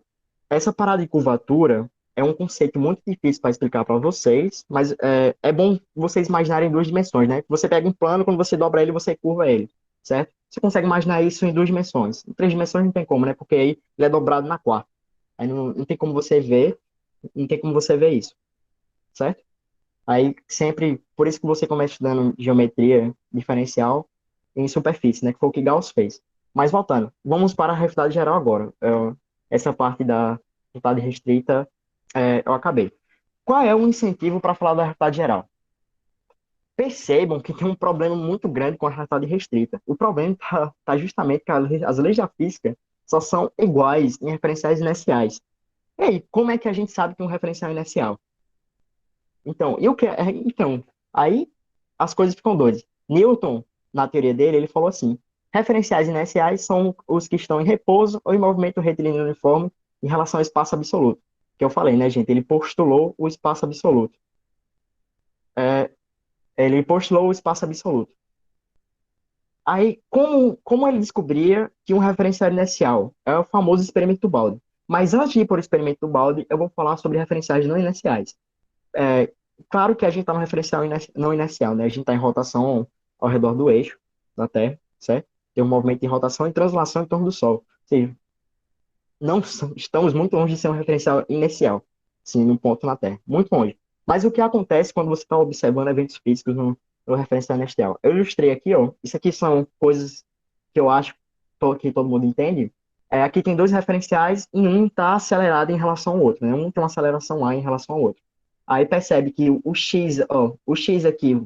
Essa parada de curvatura é um conceito muito difícil para explicar para vocês, mas é bom vocês imaginarem duas dimensões, né? Você pega um plano, quando você dobra ele, você curva ele, certo? Você consegue imaginar isso em duas dimensões. Em três dimensões não tem como, né? Porque aí ele é dobrado na quarta. Aí não tem como você ver, não tem como você ver isso, certo? Aí sempre, por isso que você começa estudando geometria diferencial em superfície, né? Que foi o que Gauss fez. Mas voltando, vamos para a relatividade geral agora. Essa parte da relatividade restrita, eu acabei. Qual é o incentivo para falar da relatividade geral? Percebam que tem um problema muito grande com a relatividade restrita. O problema está justamente que as leis da física só são iguais em referenciais inerciais. E aí, como é que a gente sabe que um referencial é inercial? Então, aí as coisas ficam doidas. Newton, na teoria dele, ele falou assim: referenciais inerciais são os que estão em repouso ou em movimento retilíneo uniforme em relação ao espaço absoluto. Que eu falei, né, gente? Ele postulou o espaço absoluto. É, ele postulou o espaço absoluto. Aí, como ele descobria que um referencial inercial é o famoso experimento do balde. Mas antes de ir por experimento do balde, eu vou falar sobre referenciais não inerciais. É, claro que a gente está no referencial não inercial, né? A gente está em rotação ao redor do eixo da Terra, certo? Tem um movimento de rotação e translação em torno do Sol. Ou seja, não estamos muito longe de ser um referencial inercial, sim, num ponto na Terra, muito longe. Mas o que acontece quando você está observando eventos físicos no referencial inercial? Eu ilustrei aqui, ó. Isso aqui são coisas que eu acho que todo mundo entende. Aqui tem dois referenciais e um está acelerado em relação ao outro, né? Um tem uma aceleração A em relação ao outro. Aí percebe que o X aqui,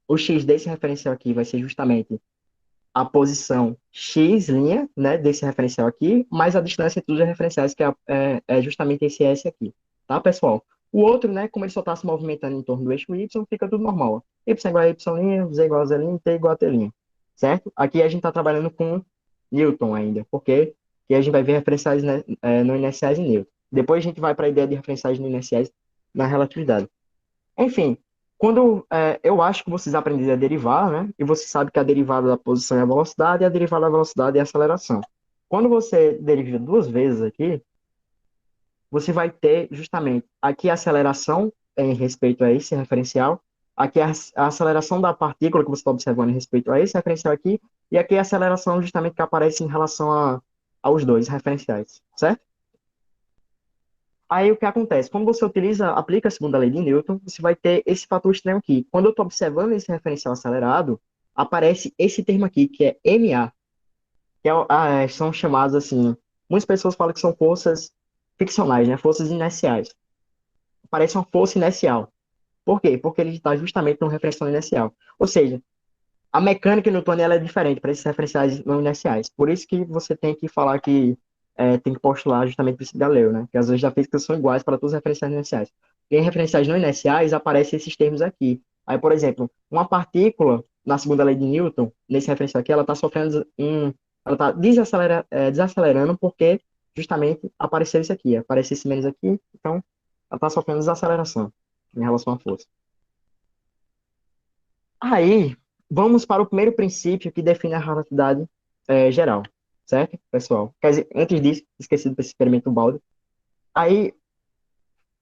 o X desse referencial aqui vai ser justamente a posição X', né, desse referencial aqui, mais a distância entre os referenciais, que é justamente esse S aqui, tá, pessoal? O outro, né, como ele só está se movimentando em torno do eixo Y, fica tudo normal, ó. Y igual a Y', Z igual a Z', T igual a T', certo? Aqui a gente está trabalhando com Newton ainda, porque aqui a gente vai ver referenciais, né, não inerciais em Newton. Depois a gente vai para a ideia de referenciais não inerciais na relatividade. Enfim, eu acho que vocês aprenderam a derivar, né? E você sabe que a derivada da posição é a velocidade e a derivada da velocidade é a aceleração. Quando você deriva duas vezes aqui, você vai ter justamente aqui a aceleração em respeito a esse referencial, aqui a aceleração da partícula que você está observando em respeito a esse referencial aqui, e aqui a aceleração justamente que aparece em relação aos dois referenciais, certo? Aí o que acontece? Quando você aplica a segunda lei de Newton, você vai ter esse fator extremo aqui. Quando eu estou observando esse referencial acelerado, aparece esse termo aqui, que é MA. são chamadas assim, muitas pessoas falam que são forças ficcionais, né? Forças inerciais. Parece uma força inercial. Por quê? Porque ele está justamente no referencial inercial. Ou seja, a mecânica newtoniana ela é diferente para esses referenciais não inerciais. Por isso que você tem que falar que tem que postular justamente o princípio de Galileu, né? Que as leis da física são iguais para todos os referenciais inerciais. E em referenciais não inerciais aparecem esses termos aqui. Aí, por exemplo, uma partícula, na segunda lei de Newton, nesse referencial aqui, ela está sofrendo ela está desacelerando porque justamente apareceu isso aqui. Apareceu esse menos aqui, então ela está sofrendo desaceleração em relação à força. Aí, vamos para o primeiro princípio que define a relatividade geral, certo, pessoal? Quer dizer, antes disso, esqueci do experimento Balde. Aí,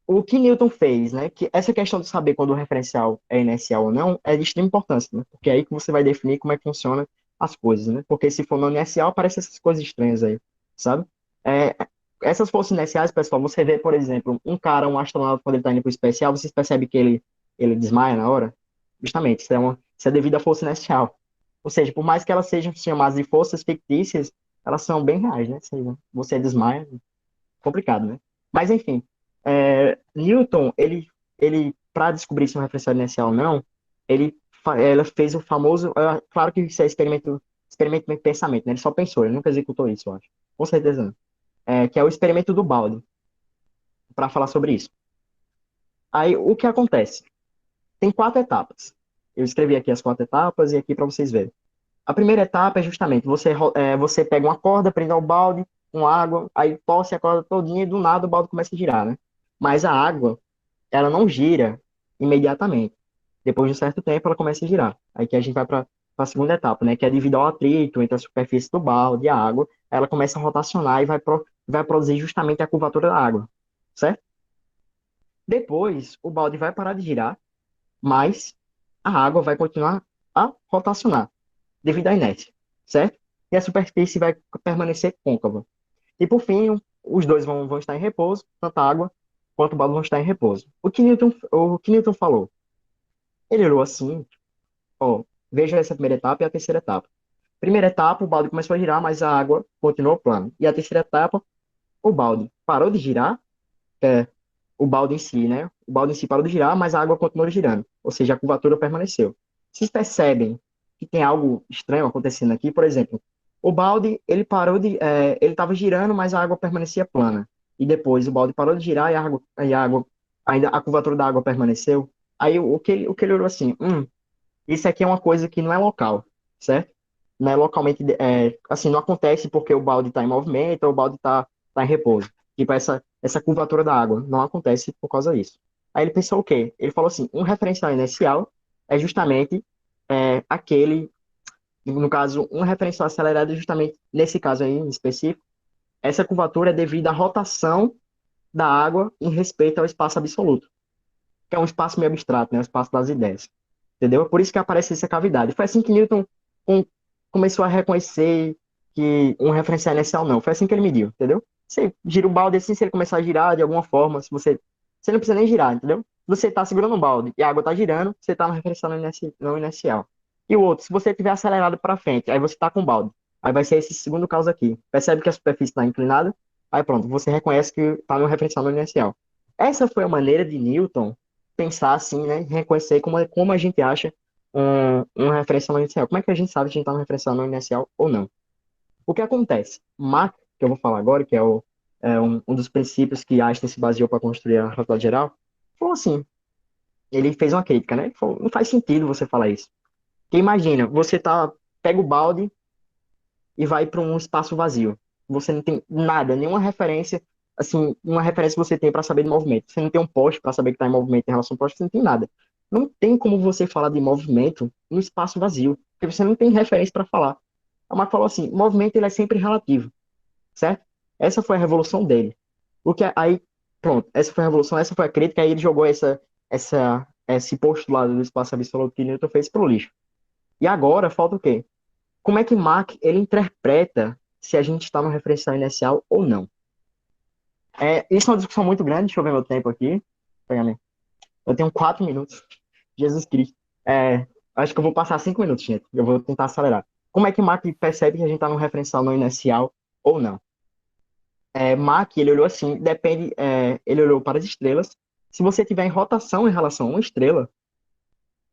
o que Newton fez, né? Que essa questão de saber quando o referencial é inercial ou não é de extrema importância, né? Porque é aí que você vai definir como é que funciona as coisas, né? Porque se for não inercial, aparecem essas coisas estranhas aí, sabe? É, essas forças inerciais, pessoal, você vê, por exemplo, um astronauta, quando ele está indo para o espacial, vocês percebem que ele desmaia na hora? Justamente, isso é devido à força inercial. Ou seja, por mais que elas sejam chamadas de forças fictícias, elas são bem reais, né? Ou seja, você desmaia, complicado, né? Mas, enfim, Newton, ele para descobrir se um referencial é inercial ou não, ela fez o famoso, claro que isso é experimento de pensamento, né? Ele só pensou, ele nunca executou isso, eu acho. Com certeza não. Que é o experimento do balde, para falar sobre isso. Aí, o que acontece? Tem quatro etapas. Eu escrevi aqui as quatro etapas e aqui para vocês verem. A primeira etapa é justamente você pega uma corda, prende ao balde com água, aí torce a corda todinha e do nada o balde começa a girar, né? Mas a água, ela não gira imediatamente. Depois de um certo tempo, ela começa a girar. Aí que a gente vai para a segunda etapa, né? Que é devido ao atrito entre a superfície do balde e a água, ela começa a rotacionar e vai produzir justamente a curvatura da água, certo? Depois, o balde vai parar de girar, mas a água vai continuar a rotacionar devido à inércia, certo? E a superfície vai permanecer côncava. E por fim, os dois vão estar em repouso, tanto a água quanto o balão vão estar em repouso. O que Newton falou? Ele olhou assim, ó, veja essa primeira etapa e a terceira etapa. Primeira etapa, o balde começou a girar, mas a água continuou plana. E a terceira etapa, o balde parou de girar, é, o balde em si, né? O balde em si parou de girar, mas a água continuou girando. Ou seja, a curvatura permaneceu. Vocês percebem que tem algo estranho acontecendo aqui? Por exemplo, o balde, ele estava girando, mas a água permanecia plana. E depois o balde parou de girar ainda a curvatura da água permaneceu. Aí o que ele olhou assim, isso aqui é uma coisa que não é local, certo? Não é localmente, assim, não acontece porque o balde está em movimento ou o balde tá em repouso. Tipo, essa curvatura da água não acontece por causa disso. Aí ele pensou o quê? Ele falou assim, um referencial inercial é justamente aquele, no caso, um referencial acelerado é justamente, nesse caso aí em específico, essa curvatura é devido à rotação da água em respeito ao espaço absoluto, que é um espaço meio abstrato, né? O espaço das ideias. Entendeu? É por isso que aparece essa cavidade. Foi assim que Newton com- começou a reconhecer que um referencial inercial não. Foi assim que ele mediu, entendeu? Você gira o balde assim, se ele começar a girar de alguma forma, se você não precisa nem girar, entendeu? Você está segurando um balde e a água está girando, você está no referencial não inercial. E o outro, se você tiver acelerado para frente, aí você está com o balde. Aí vai ser esse segundo caso aqui. Percebe que a superfície está inclinada? Aí pronto, você reconhece que está no referencial não inercial. Essa foi a maneira de Newton pensar assim, né? Reconhecer como a gente acha um referencial não inercial. Como é que a gente sabe se a gente está no referencial não inercial ou não? O que acontece? Mach, que eu vou falar agora, que é um dos princípios que Einstein se baseou para construir a relatividade geral, falou assim, ele fez uma crítica, né? Ele falou, não faz sentido você falar isso. Porque imagina, pega o balde e vai para um espaço vazio. Você não tem nada, nenhuma referência, assim, uma referência que você tem para saber de movimento. Você não tem um poste para saber que está em movimento em relação ao poste, você não tem nada. Não tem como você falar de movimento no espaço vazio, porque você não tem referência para falar. A Marx falou assim, o movimento ele é sempre relativo, certo? Essa foi a revolução dele. Aí, pronto, essa foi a revolução, essa foi a crítica, aí ele jogou esse postulado do espaço absoluto que Newton fez pro lixo. E agora falta o quê? Como é que Mach ele interpreta se a gente está no referencial inicial ou não? Isso é uma discussão muito grande. Deixa eu ver meu tempo aqui. Eu tenho 4 minutos. Jesus Cristo. Acho que eu vou passar 5 minutos, gente. Eu vou tentar acelerar. como é que Mach percebe que a gente está no referencial não inercial ou não? Mach, ele olhou assim, ele olhou para as estrelas. Se você tiver em rotação em relação a uma estrela,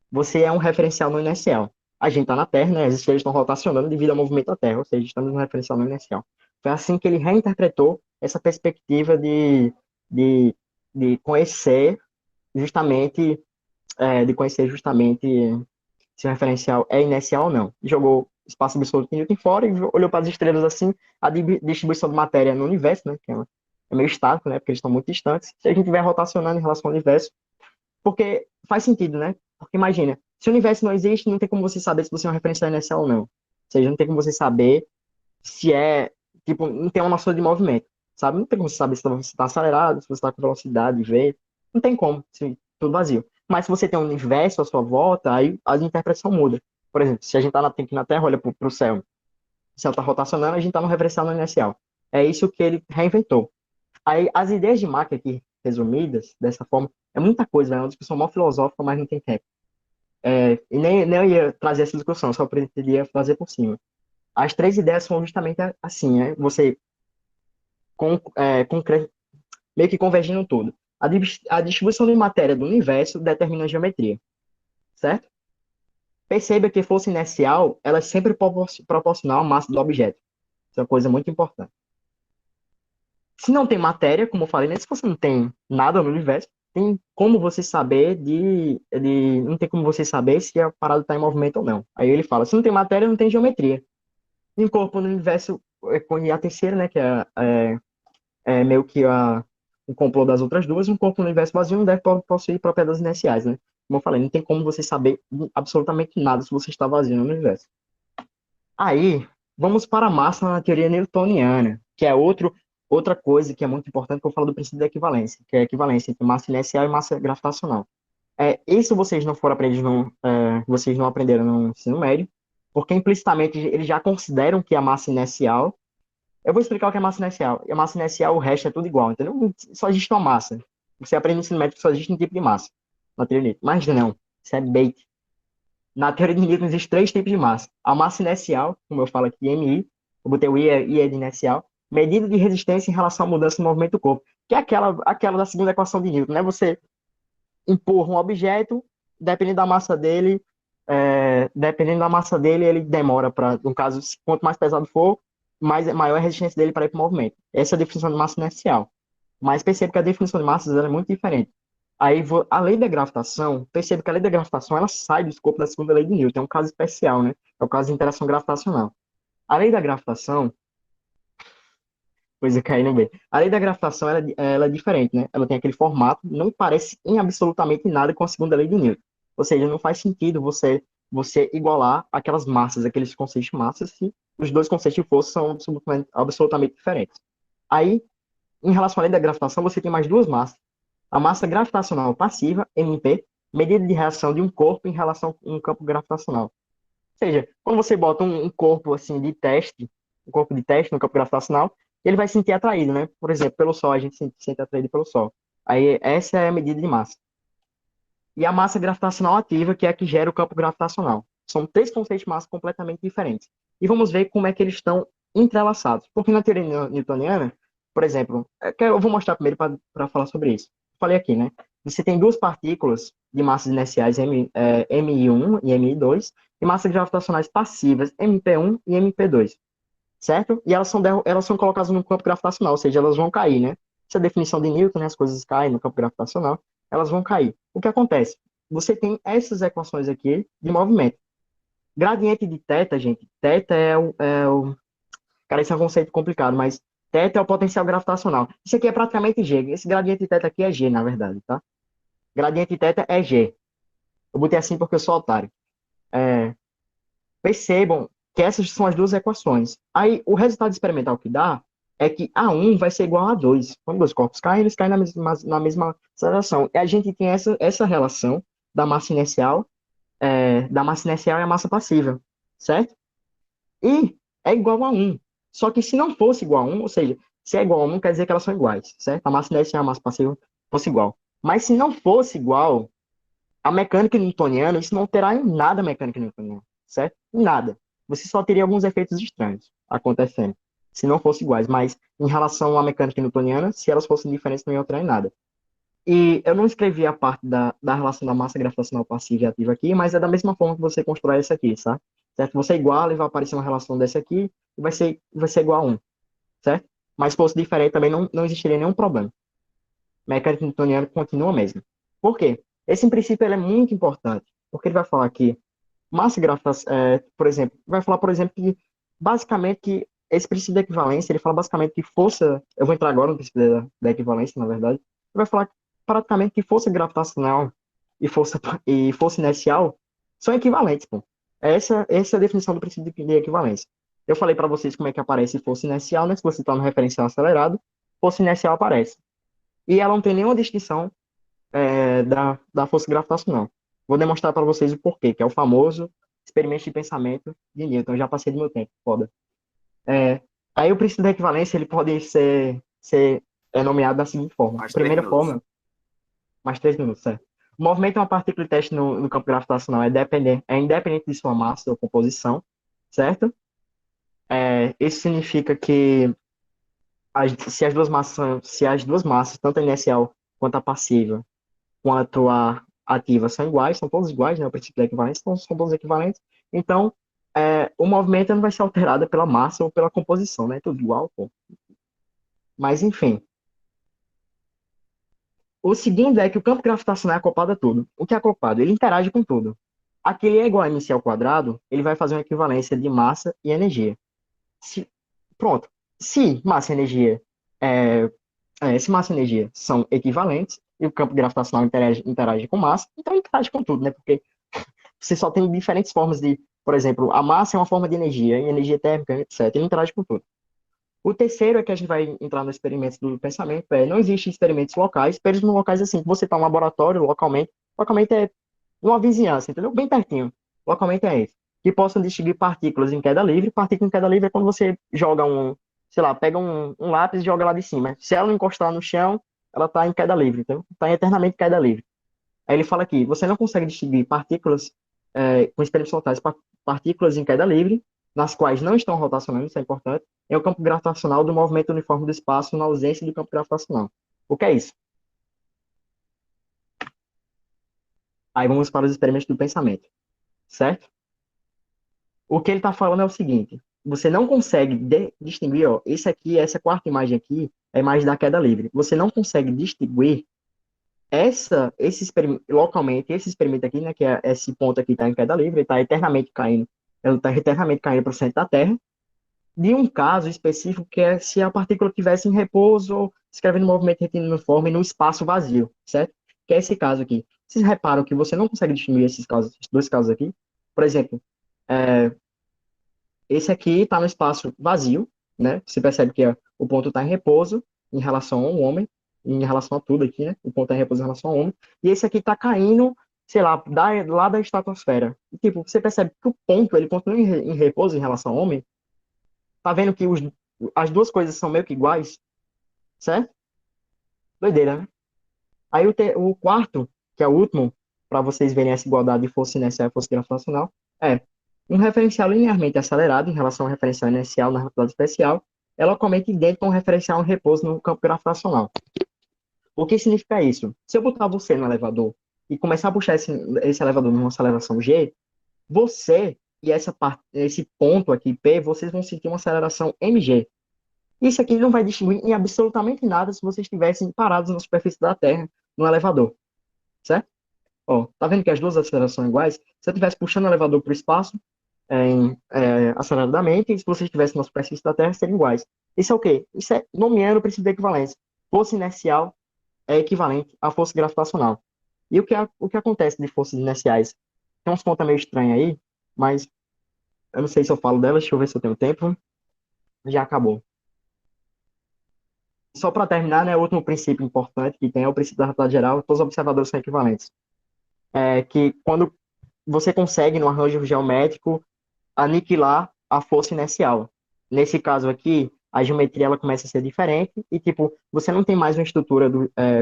você é um referencial não inercial. A gente está na Terra, né? As estrelas estão rotacionando devido ao movimento da Terra, ou seja, estamos no referencial não inercial. Foi assim que ele reinterpretou essa perspectiva de, de conhecer justamente, de conhecer justamente se o referencial é inercial ou não. Jogou espaço absoluto de Newton fora e olhou para as estrelas assim, a distribuição de matéria no universo, né? Que é meio estático, né? Porque eles estão muito distantes. Se a gente estiver rotacionando em relação ao universo, porque faz sentido, né? Porque imagina, se o universo não existe, não tem como você saber se você é uma referência inercial ou não. Ou seja, não tem como você saber se é, tipo, não tem uma noção de movimento, sabe? Não tem como você saber se você está acelerado, se você está com velocidade, V. Não tem como, se, tudo vazio. Mas se você tem um universo à sua volta, aí a interpretação muda. Por exemplo, se a gente está aqui na Terra, olha para o céu. O céu está rotacionando, a gente está no referencial não inercial. É isso que ele reinventou. Aí, as ideias de Mach aqui, resumidas, dessa forma, é muita coisa, é uma discussão mó filosófica, mas não tem tempo. E nem eu ia trazer essa discussão, só pretendia fazer por cima. As três ideias são justamente assim, né? Você com, é, concre- meio que convergindo tudo. A distribuição de matéria do universo determina a geometria, certo? Perceba que força inercial, ela é sempre proporcional à massa do objeto. Isso é uma coisa muito importante. Se não tem matéria, como eu falei, né? Se você não tem nada no universo, tem como você saber não tem como você saber se a parada está em movimento ou não. Aí ele fala, se não tem matéria, não tem geometria. E um corpo no universo, e a terceira, né, que meio que o complô das outras duas, um corpo no universo vazio não deve possuir propriedades inerciais, né? Como eu falei, não tem como você saber absolutamente nada se você está vazio no universo. Aí, vamos para a massa na teoria newtoniana, que é outra coisa que é muito importante, que eu falo do princípio da equivalência, que é a equivalência entre massa inercial e massa gravitacional. Isso vocês não foram aprendidos vocês não aprenderam no ensino médio, porque implicitamente eles já consideram que a massa inercial. Eu vou explicar o que é massa inercial. E a massa inercial, o resto é tudo igual, entendeu? Só existe uma massa. Você aprende no ensino médio que só existe um tipo de massa na teoria de Newton. Mas não, isso é bait. Na teoria de Newton existem três tipos de massa. A massa inercial, como eu falo aqui, MI, eu botei o I é de inercial, medida de resistência em relação à mudança do movimento do corpo, que é aquela da segunda equação de Newton, né? Você empurra um objeto, dependendo da massa dele, ele demora para, no caso, quanto mais pesado for, maior é a resistência dele para ir para o movimento. Essa é a definição de massa inercial. Mas percebe que a definição de massas ela é muito diferente. Aí, a lei da gravitação, percebe que a lei da gravitação ela sai do escopo da segunda lei de Newton. É um caso especial, né? É o caso de interação gravitacional. A lei da gravitação, coisa caindo bem. A lei da gravitação ela é diferente, né? Ela tem aquele formato, não parece em absolutamente nada com a segunda lei de Newton. Ou seja, não faz sentido você igualar aquelas massas, aqueles conceitos de massas, se os dois conceitos de força são absolutamente diferentes. Aí, em relação à lei da gravitação, você tem mais duas massas. A massa gravitacional passiva, MP, medida de reação de um corpo em relação a um campo gravitacional. Ou seja, quando você bota um corpo assim de teste, um corpo de teste no campo gravitacional, ele vai se sentir atraído, né? Por exemplo, pelo Sol, a gente se sente atraído pelo Sol. Aí essa é a medida de massa. E a massa gravitacional ativa, que é a que gera o campo gravitacional. São três conceitos de massa completamente diferentes. E vamos ver como é que eles estão entrelaçados. Porque na teoria newtoniana, por exemplo, que eu vou mostrar primeiro para falar sobre isso. Falei aqui, né? Você tem duas partículas de massas inerciais MI1 e MI2 e massas gravitacionais passivas MP1 e MP2, certo? E elas são colocadas no campo gravitacional, ou seja, elas vão cair, né? Essa é a definição de Newton, né? As coisas caem no campo gravitacional, elas vão cair. O que acontece? Você tem essas equações aqui de movimento. Gradiente de θ, gente, θ cara, esse é um conceito complicado, mas θ é o potencial gravitacional. Isso aqui é praticamente G. Esse gradiente de θ aqui é G, na verdade, tá? Gradiente de θ é G. Eu botei assim porque eu sou otário. É, Percebam que essas são as duas equações. Aí, o resultado experimental que dá é que A1 vai ser igual a A2. Quando dois corpos caem, eles caem na mesma aceleração. E a gente tem essa relação da massa inercial, e a massa passiva, certo? E é igual a 1. Só que se não fosse igual a 1, ou seja, se é igual a 1, quer dizer que elas são iguais, certo? A massa inercial e a massa passiva fosse igual. Mas se não fosse igual, a mecânica newtoniana, isso não terá em nada a mecânica newtoniana, certo? Em nada. você só teria alguns efeitos estranhos acontecendo, se não fossem iguais. Mas em relação à mecânica newtoniana, se elas fossem diferentes, não ia alterar em nada. E eu não escrevi a parte da relação da massa gravitacional passiva e ativa aqui, mas é da mesma forma que você constrói essa aqui, sabe? Certo? Você iguala e vai aparecer uma relação dessa aqui e vai ser igual a 1, certo? Mas se fosse diferente também não existiria nenhum problema. Mecânica newtoniana continua a mesma. Por quê? Esse princípio ele é muito importante, porque ele vai falar que massa gravitacional, por exemplo, vai falar, por exemplo, que basicamente que esse princípio da equivalência, ele fala basicamente que força, eu vou entrar agora no princípio da equivalência, na verdade, ele vai falar praticamente que força gravitacional e força inercial são equivalentes, pô. Essa é a definição do princípio de equivalência. Eu falei para vocês como é que aparece força inercial, né? Se você está no referencial acelerado, força inercial aparece. E ela não tem nenhuma distinção da força gravitacional. Vou demonstrar para vocês o porquê, que é o famoso experimento de pensamento de Newton. Eu já passei do meu tempo, foda. É, aí o princípio da equivalência ele pode ser nomeado da seguinte forma. Mais 3 Primeira minutos. forma, mais 3 minutos, certo? O movimento de uma partícula de teste no campo gravitacional é independente de sua massa ou composição, certo? Isso significa que se as duas massas, tanto a inercial quanto a passiva, quanto a ativa são iguais, são todos iguais, né? O princípio da equivalência, então são todos equivalentes. Então, o movimento não vai ser alterado pela massa ou pela composição, né? Tudo igual, pô. Mas, enfim. O segundo é que o campo gravitacional é acoplado a tudo. O que é acoplado? Ele interage com tudo. Aquele é igual a mc ao quadrado, ele vai fazer uma equivalência de massa e energia. Se, pronto. Se massa e energia é, se massa e energia são equivalentes e o campo gravitacional interage com massa, então interage com tudo, né? Porque você só tem diferentes formas de, por exemplo, a massa é uma forma de energia, e energia térmica, etc. Ele interage com tudo. O terceiro é que a gente vai entrar no experimento do pensamento, não existe experimentos locais, experimentos locais assim, que você está no laboratório localmente é numa vizinhança, entendeu? Bem pertinho. Localmente é esse. Que possam distinguir partículas em queda livre. Partícula em queda livre é quando você joga sei lá, pega um lápis e joga lá de cima. Se ela não encostar no chão, ela está em queda livre, então está eternamente em queda livre. Aí ele fala aqui, você não consegue distinguir partículas, com experimentos locais, partículas em queda livre, nas quais não estão rotacionando, isso é importante, é o campo gravitacional do movimento uniforme do espaço na ausência do campo gravitacional. O que é isso? Aí vamos para os experimentos do pensamento, certo? O que ele está falando é o seguinte, você não consegue distinguir, ó, essa quarta imagem aqui é a imagem da queda livre. Você não consegue distinguir localmente, esse experimento aqui, né, que é esse ponto aqui está em queda livre, ele está eternamente caindo para o centro da Terra, de um caso específico que é se a partícula estivesse em repouso ou escrevendo movimento retiniforme no espaço vazio, certo? Que é esse caso aqui. Vocês reparam que você não consegue distinguir esses dois casos aqui? Por exemplo, é, esse aqui está no espaço vazio, né? Você percebe que o ponto está em repouso em relação ao homem, em relação a tudo aqui, né? O ponto está em repouso em relação ao homem. E esse aqui está caindo, sei lá, lá da estratosfera. E, tipo, você percebe que o ponto, ele continua em repouso em relação ao homem. Tá vendo que as duas coisas são meio que iguais, certo? Doideira, né? Aí o quarto, que é o último, para vocês verem essa igualdade de força inercial e força gravitacional, é um referencial linearmente acelerado em relação ao referencial inercial na relatividade especial é localmente idêntico a um referencial em repouso no campo gravitacional. O que significa isso? Se eu botar você no elevador e começar a puxar esse elevador numa aceleração G, você e esse ponto aqui, P, vocês vão sentir uma aceleração mg. Isso aqui não vai distinguir em absolutamente nada se vocês estivessem parados na superfície da Terra, no elevador, certo? Ó, tá vendo que as duas acelerações são iguais? Se eu estivesse puxando o elevador para o espaço, aceleradamente, e se você estivesse na superfície da Terra, seriam iguais. Isso é o quê? Isso é nomeando o princípio da equivalência. Força inercial é equivalente à força gravitacional. E o que acontece de forças inerciais? Tem uns contas meio estranhas aí, mas eu não sei se eu falo delas, deixa eu ver se eu tenho tempo. Já acabou. Só para terminar, né, o último princípio importante que tem é o princípio da relatividade geral, todos os observadores são equivalentes. Que quando você consegue, no arranjo geométrico, aniquilar a força inercial. Nesse caso aqui, a geometria ela começa a ser diferente e, tipo, você não tem mais uma estrutura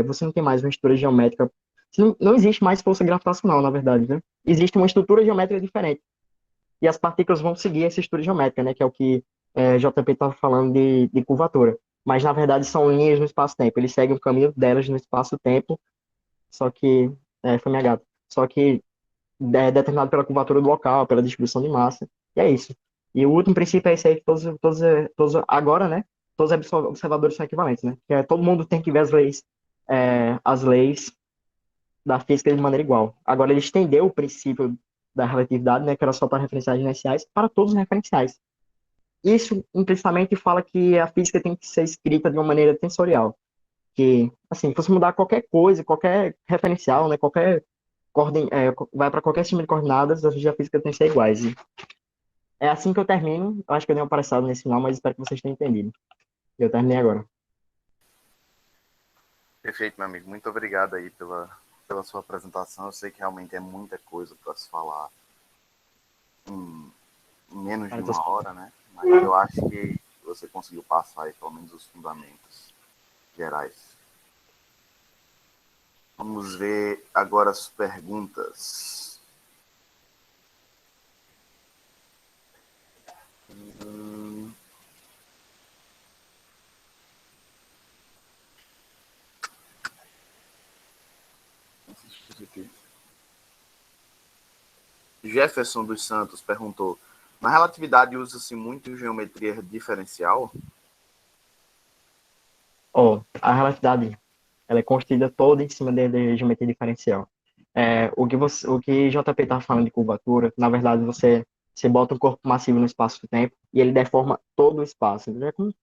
você não tem mais uma estrutura geométrica. Não existe mais força gravitacional, na verdade, né? Existe uma estrutura geométrica diferente. e as partículas vão seguir essa estrutura geométrica, né? Que é o que JP está falando de curvatura. Mas, na verdade, são linhas no espaço-tempo. Eles seguem o caminho delas no espaço-tempo, só que... foi minha gata. Só que é determinado pela curvatura do local, pela distribuição de massa. E é isso. E o último princípio é esse aí que todos agora, né? Todos os observadores são equivalentes, né? Que é, todo mundo tem que ver as leis da física de maneira igual. Agora, ele estendeu o princípio da relatividade, né? Que era só para referenciais inerciais, para todos os referenciais. Isso implicitamente fala que a física tem que ser escrita de uma maneira tensorial. Que, assim, se você mudar qualquer coisa, qualquer referencial, né? Vai para qualquer sistema de coordenadas, as leis da física têm que ser iguais. E é assim que eu termino. Eu acho que eu dei uma palhaçada nesse final, mas espero que vocês tenham entendido. Eu terminei agora. Perfeito, meu amigo. Muito obrigado aí pela sua apresentação. Eu sei que realmente é muita coisa para se falar em menos de uma hora, né? Mas eu acho que você conseguiu passar aí pelo menos os fundamentos gerais. Vamos ver agora as perguntas. Jefferson dos Santos perguntou: na relatividade usa-se muito geometria diferencial? A relatividade, ela é construída toda em cima de geometria diferencial. O que JP está falando de curvatura, na verdade, você bota um corpo massivo no espaço-tempo e ele deforma todo o espaço. É como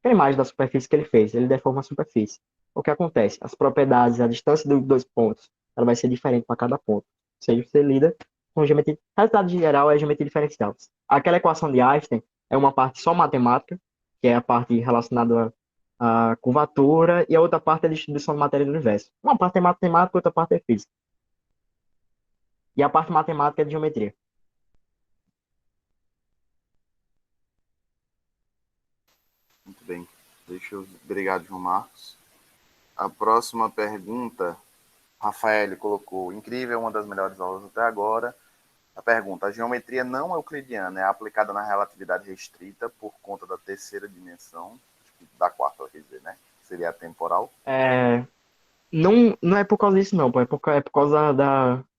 a imagem da superfície que ele fez, ele deforma a superfície. O que acontece? As propriedades, a distância dos dois pontos, ela vai ser diferente para cada ponto. Ou seja, você lida com geometria. A realidade geral é geometria diferencial. Aquela equação de Einstein é uma parte só matemática, que é a parte relacionada à curvatura, e a outra parte é a distribuição de matéria do universo. Uma parte é matemática, outra parte é física. E a parte matemática é de geometria. Muito bem. Obrigado, João Marcos. A próxima pergunta, Rafael colocou: incrível, uma das melhores aulas até agora. A pergunta: a geometria não euclidiana é aplicada na relatividade restrita por conta da terceira dimensão, da quarta, quer dizer, né? Seria a temporal. É, não é por causa disso, não, pô. É por causa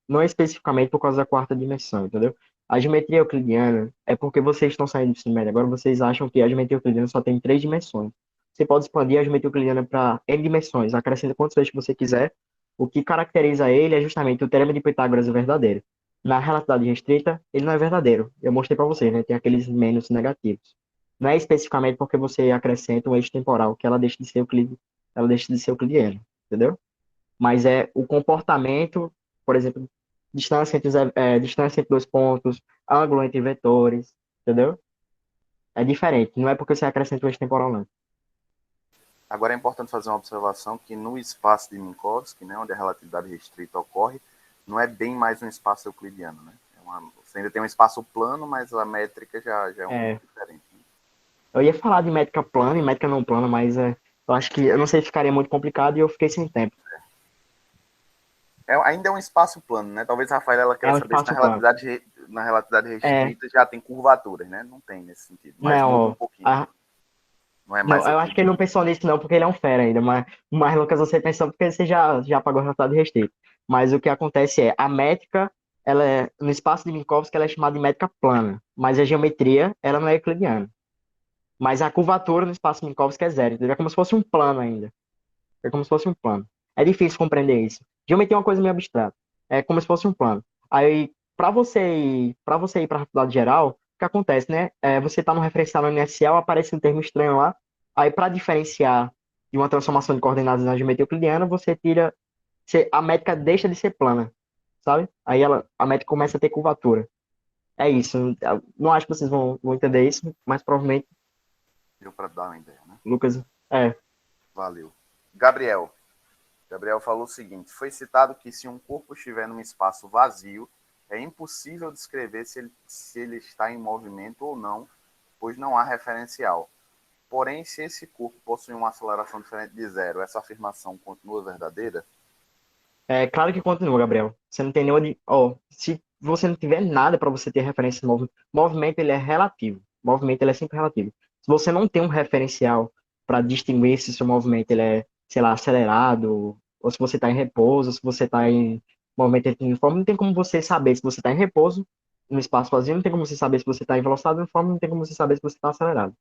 Não é especificamente por causa da quarta dimensão, entendeu? A geometria euclidiana é porque vocês estão saindo do ensino médio. Agora vocês acham que a geometria euclidiana só tem três dimensões. Você pode expandir a geometria euclidiana para N dimensões, acrescenta quantas vezes que você quiser. O que caracteriza ele é justamente o teorema de Pitágoras é verdadeiro. Na relatividade restrita, ele não é verdadeiro. Eu mostrei para vocês, né? Tem aqueles menos negativos. Não é especificamente porque você acrescenta um eixo temporal que ela deixa de ser euclidiana, entendeu? Mas é o comportamento, por exemplo, distância entre dois pontos, ângulo entre vetores, entendeu? É diferente, não é porque você acrescenta o eixo temporal, não. Agora é importante fazer uma observação que no espaço de Minkowski, né, onde a relatividade restrita ocorre, não é bem mais um espaço euclidiano, né? Você ainda tem um espaço plano, mas a métrica já é um pouco É, diferente. Né? eu ia falar de métrica plana e métrica não plana, mas eu acho que, eu não sei se ficaria muito complicado e eu fiquei sem tempo. Ainda é um espaço plano, né? Talvez a Rafaela ela É queira um saber se espaço plano. na relatividade É, restrita já tem curvaturas, né? Não tem nesse sentido, mas muda um não, pouquinho. Não é não, mais eu acho que ele euclidiano. não pensou nisso não, porque ele é um fera ainda, mas Lucas, você pensou porque você já pagou o resultado restrito. Mas o que acontece é, a métrica, no espaço de Minkowski, ela é chamada de métrica plana, mas a geometria, ela não é euclidiana. Mas a curvatura no espaço de Minkowski é zero, entendeu? É como se fosse um plano ainda. É como se fosse um plano. É difícil compreender isso. Geometria é uma coisa meio abstrata. É como se fosse um plano. Aí, para você ir para a faculdade geral, o que acontece, né? Você está no referencial inercial, aparece um termo estranho lá. Aí, para diferenciar de uma transformação de coordenadas na geometria euclidiana, a métrica deixa de ser plana, sabe? Aí a métrica começa a ter curvatura. É isso. Eu não acho que vocês vão entender isso, mas provavelmente, Deu para dar uma ideia, né? Lucas, é. Valeu. Gabriel. Gabriel falou o seguinte: foi citado que se um corpo estiver num espaço vazio, é impossível descrever se ele está em movimento ou não, pois não há referencial. Porém, se esse corpo possui uma aceleração diferente de zero, essa afirmação continua verdadeira? É claro que continua, Gabriel. Você não tem nenhuma. Ó, você não tiver nada para você ter referência de movimento, ele é relativo. Movimento, ele é sempre relativo. Se você não tem um referencial para distinguir se seu movimento ele é, sei lá, acelerado, ou se você está em repouso, se você está em movimento uniforme, não tem como você saber se você está em repouso no espaço vazio, não tem como você saber se você está em velocidade uniforme, não tem como você saber se você está acelerado.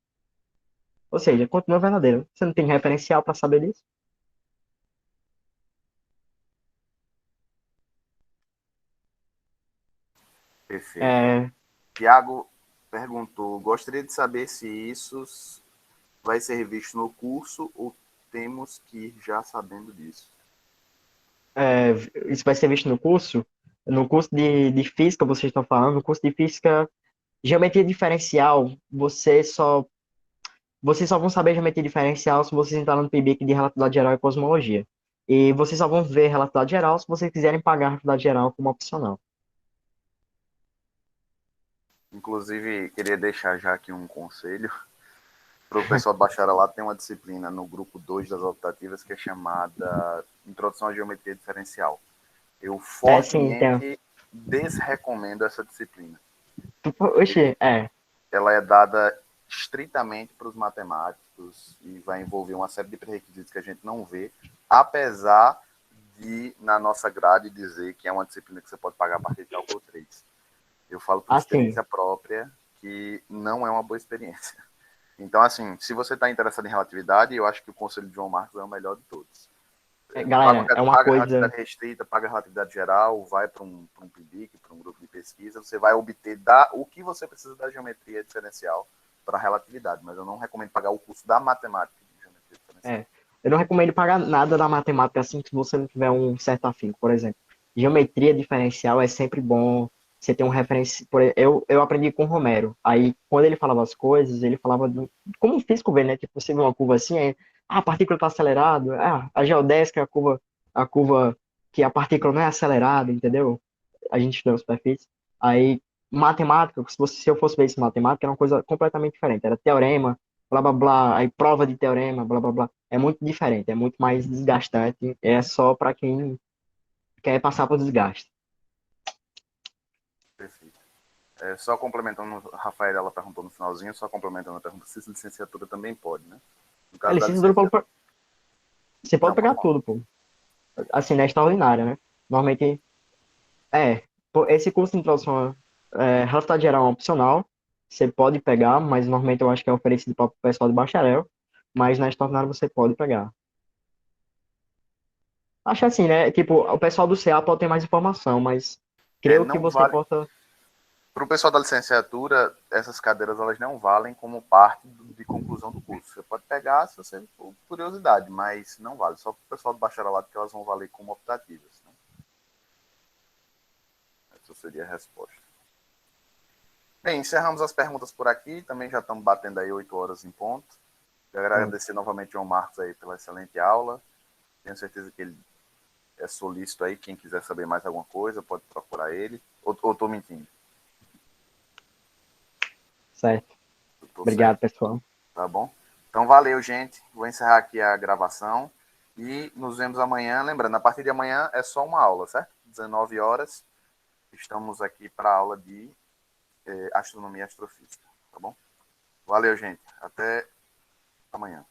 Ou seja, continua verdadeiro. Você não tem referencial para saber disso. Perfeito. É, Tiago perguntou: gostaria de saber se isso vai ser revisto no curso ou temos que ir já sabendo disso? é, isso vai ser visto no curso. No curso de física, vocês estão falando, no curso de física, geometria diferencial, vocês só vão saber geometria diferencial se vocês entrarem no PIBIC de relatividade geral e cosmologia. E vocês só vão ver relatividade geral se vocês quiserem pagar relatividade geral como opcional. Inclusive, queria deixar já aqui um conselho para o pessoal do bacharelado. Tem uma disciplina no grupo 2 das optativas que é chamada Introdução à Geometria Diferencial. Eu É, sim, então. fortemente desrecomendo essa disciplina. Oxi, Ela é dada estritamente para os matemáticos e vai envolver uma série de pré-requisitos que a gente não vê, apesar de, na nossa grade, dizer que é uma disciplina que você pode pagar a partir de cálculo 3. Eu falo por assim, experiência própria que não é uma boa experiência. Então, assim, se você está interessado em relatividade, eu acho que o conselho de João Marcos é o melhor de todos. galera, é uma Paga a coisa. relatividade restrita, paga a relatividade geral, vai para um PIBIC, para um grupo de pesquisa, você vai obter o que você precisa da geometria diferencial para a relatividade, mas eu não recomendo pagar o curso da matemática de geometria diferencial. É, eu não recomendo pagar nada da matemática assim se você não tiver um certo afinco. Por exemplo, geometria diferencial é sempre bom você ter um referência. Eu aprendi com o Romero. Aí, quando ele falava as coisas, ele falava como um físico vê, né? Tipo, você vê uma curva assim, a partícula está acelerada, a geodésica é a curva que a partícula não é acelerada, entendeu? A gente estuda superfície. Aí, matemática, se eu fosse ver isso em matemática, era uma coisa completamente diferente. Era teorema, blá blá blá, aí prova de teorema, blá blá blá. É muito diferente, é muito mais desgastante. É só para quem quer passar por desgaste. Perfeito. Só complementando, a Rafael ela perguntou no finalzinho, só complementando a pergunta, se licenciatura também pode, né? No A caso da licenciatura licenciatura. você pode Não, pode pegar falar. tudo, pô. Assim, na extraordinária, né? Normalmente, pô, esse curso de introdução relatividade geral é um opcional. Você pode pegar, mas normalmente eu acho que é oferecido para o pessoal de bacharel. Mas na extraordinária você pode pegar. Acho assim, né? Tipo, o pessoal do CA pode ter mais informação, mas creio que Não você vale. possa. Para o pessoal da licenciatura, essas cadeiras elas não valem como parte de conclusão do curso. Você pode pegar se você for curiosidade, mas não vale. Só para o pessoal do bacharelado que elas vão valer como optativas. Né? Essa seria a resposta. Bem, encerramos as perguntas por aqui. Também já estamos batendo aí 8 horas em ponto. Quero Pronto. agradecer novamente ao João Marcos aí pela excelente aula. Tenho certeza que ele é solícito aí. Quem quiser saber mais alguma coisa, pode procurar ele. Ou estou mentindo? Certo. Estou Obrigado, certo. pessoal. Tá bom? Então valeu, gente. Vou encerrar aqui a gravação e nos vemos amanhã. Lembrando, a partir de amanhã é só uma aula, certo? 19 horas. Estamos aqui para a aula de astronomia e astrofísica, tá bom? Valeu, gente. Até amanhã.